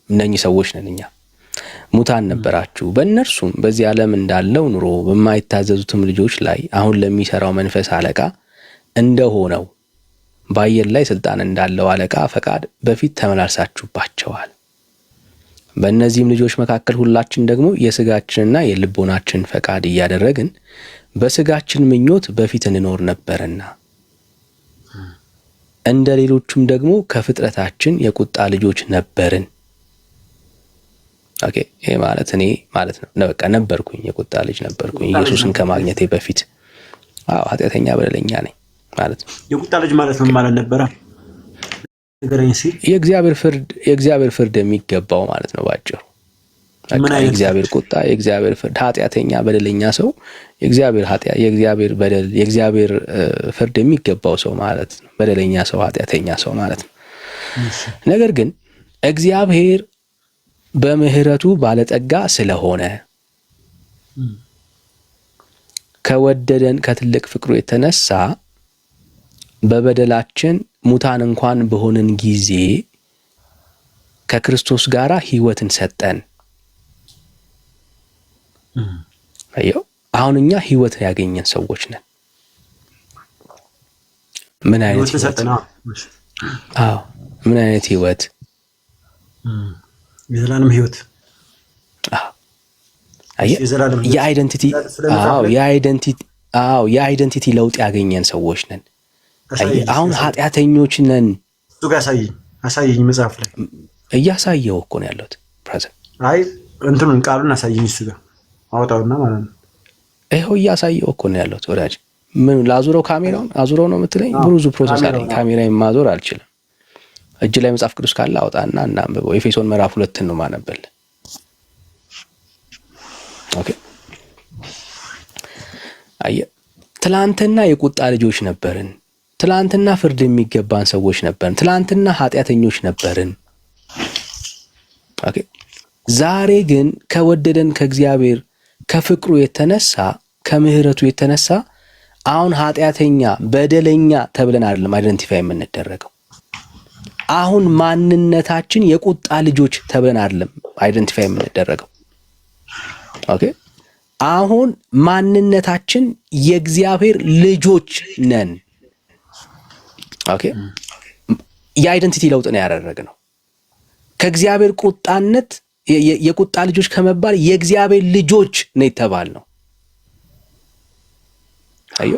እነኚህ ሰዎች ነን እኛ። ሙታን ነበራችሁ፣ በእነርሱም በዚህ ዓለም እንዳለው ኑሮ በማይታዘዙትም ልጆች ላይ አሁን ለሚሰራው መንፈስ አለቃ እንደሆነው በአየር ላይ ስልጣን እንዳለው አለቃ ፈቃድ በፊት ተመላልሳችሁባቸዋል። በእነዚህም ልጆች መካከል ሁላችን ደግሞ የስጋችንና የልቦናችን ፈቃድ እያደረግን በስጋችን ምኞት በፊት እንኖር ነበርና እንደ ሌሎቹም ደግሞ ከፍጥረታችን የቁጣ ልጆች ነበርን። ኦኬ ይሄ ማለት እኔ ማለት ነው። በቃ ነበርኩኝ፣ የቁጣ ልጅ ነበርኩኝ ኢየሱስን ከማግኘቴ በፊት። አዎ ኃጢአተኛ በደለኛ ነኝ ማለት ነው። የቁጣ ልጅ ማለት ምን ማለት ነበረ? ነገረኝ ሲል የእግዚአብሔር ፍርድ የሚገባው ማለት ነው ባጭሩ። የእግዚአብሔር ቁጣ፣ የእግዚአብሔር ፍርድ፣ ኃጢአተኛ በደለኛ ሰው የእግዚአብሔር በደል፣ የእግዚአብሔር ፍርድ የሚገባው ሰው ማለት ነው። በደለኛ ሰው፣ ኃጢአተኛ ሰው ማለት ነው። ነገር ግን እግዚአብሔር በምህረቱ ባለጠጋ ስለሆነ ከወደደን ከትልቅ ፍቅሩ የተነሳ በበደላችን ሙታን እንኳን በሆንን ጊዜ ከክርስቶስ ጋር ሕይወትን ሰጠን። አየው፣ አሁን እኛ ሕይወት ያገኘን ሰዎች ነን። ምን አይነት ሕይወት? አዎ ምን አይነት ሕይወት? የዘላለም ሕይወት። የአይደንቲቲ ለውጥ ያገኘን ሰዎች ነን። አሁን ኃጢአተኞች ነን። እሱ ጋር አሳየኝ መጽሐፍ ላይ እያሳየው እኮ ነው ያለሁት። ፕሬዘንት አይ እንትኑን ቃሉን አሳየኝ። እሱ ጋር አውጣውና ማለት ነው። ይኸው እያሳየው እኮ ነው ያለሁት ወዳጅ። ምን ላዙረው? ካሜራውን አዙረው ነው የምትለኝ? ብዙ ፕሮሰስ አለኝ። ካሜራዬን ማዞር አልችልም። እጅ ላይ መጽሐፍ ቅዱስ ካለ አውጣና እናንብበው። ኤፌሶን ምዕራፍ 2 ነው ማነበል። ኦኬ አየህ፣ ትላንትና የቁጣ ልጆች ነበርን። ትላንትና ፍርድ የሚገባን ሰዎች ነበርን። ትላንትና ኃጢአተኞች ነበርን። ኦኬ ዛሬ ግን ከወደደን ከእግዚአብሔር ከፍቅሩ የተነሳ ከምህረቱ የተነሳ አሁን ኃጢአተኛ በደለኛ ተብለን አይደለም አይደንቲፋይ የምንደረገው። አሁን ማንነታችን የቁጣ ልጆች ተብለን አይደለም አይደንቲፋይ የምንደረገው። ኦኬ አሁን ማንነታችን የእግዚአብሔር ልጆች ነን። ኦኬ የአይደንቲቲ ለውጥ ነው ያደረግነው። ከእግዚአብሔር ቁጣነት የቁጣ ልጆች ከመባል የእግዚአብሔር ልጆች ነው የተባልነው። አዮ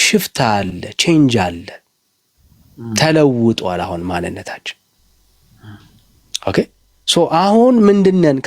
ሽፍት አለ፣ ቼንጅ አለ፣ ተለውጧል አሁን ማንነታችን። ኦኬ ሶ አሁን ምንድነን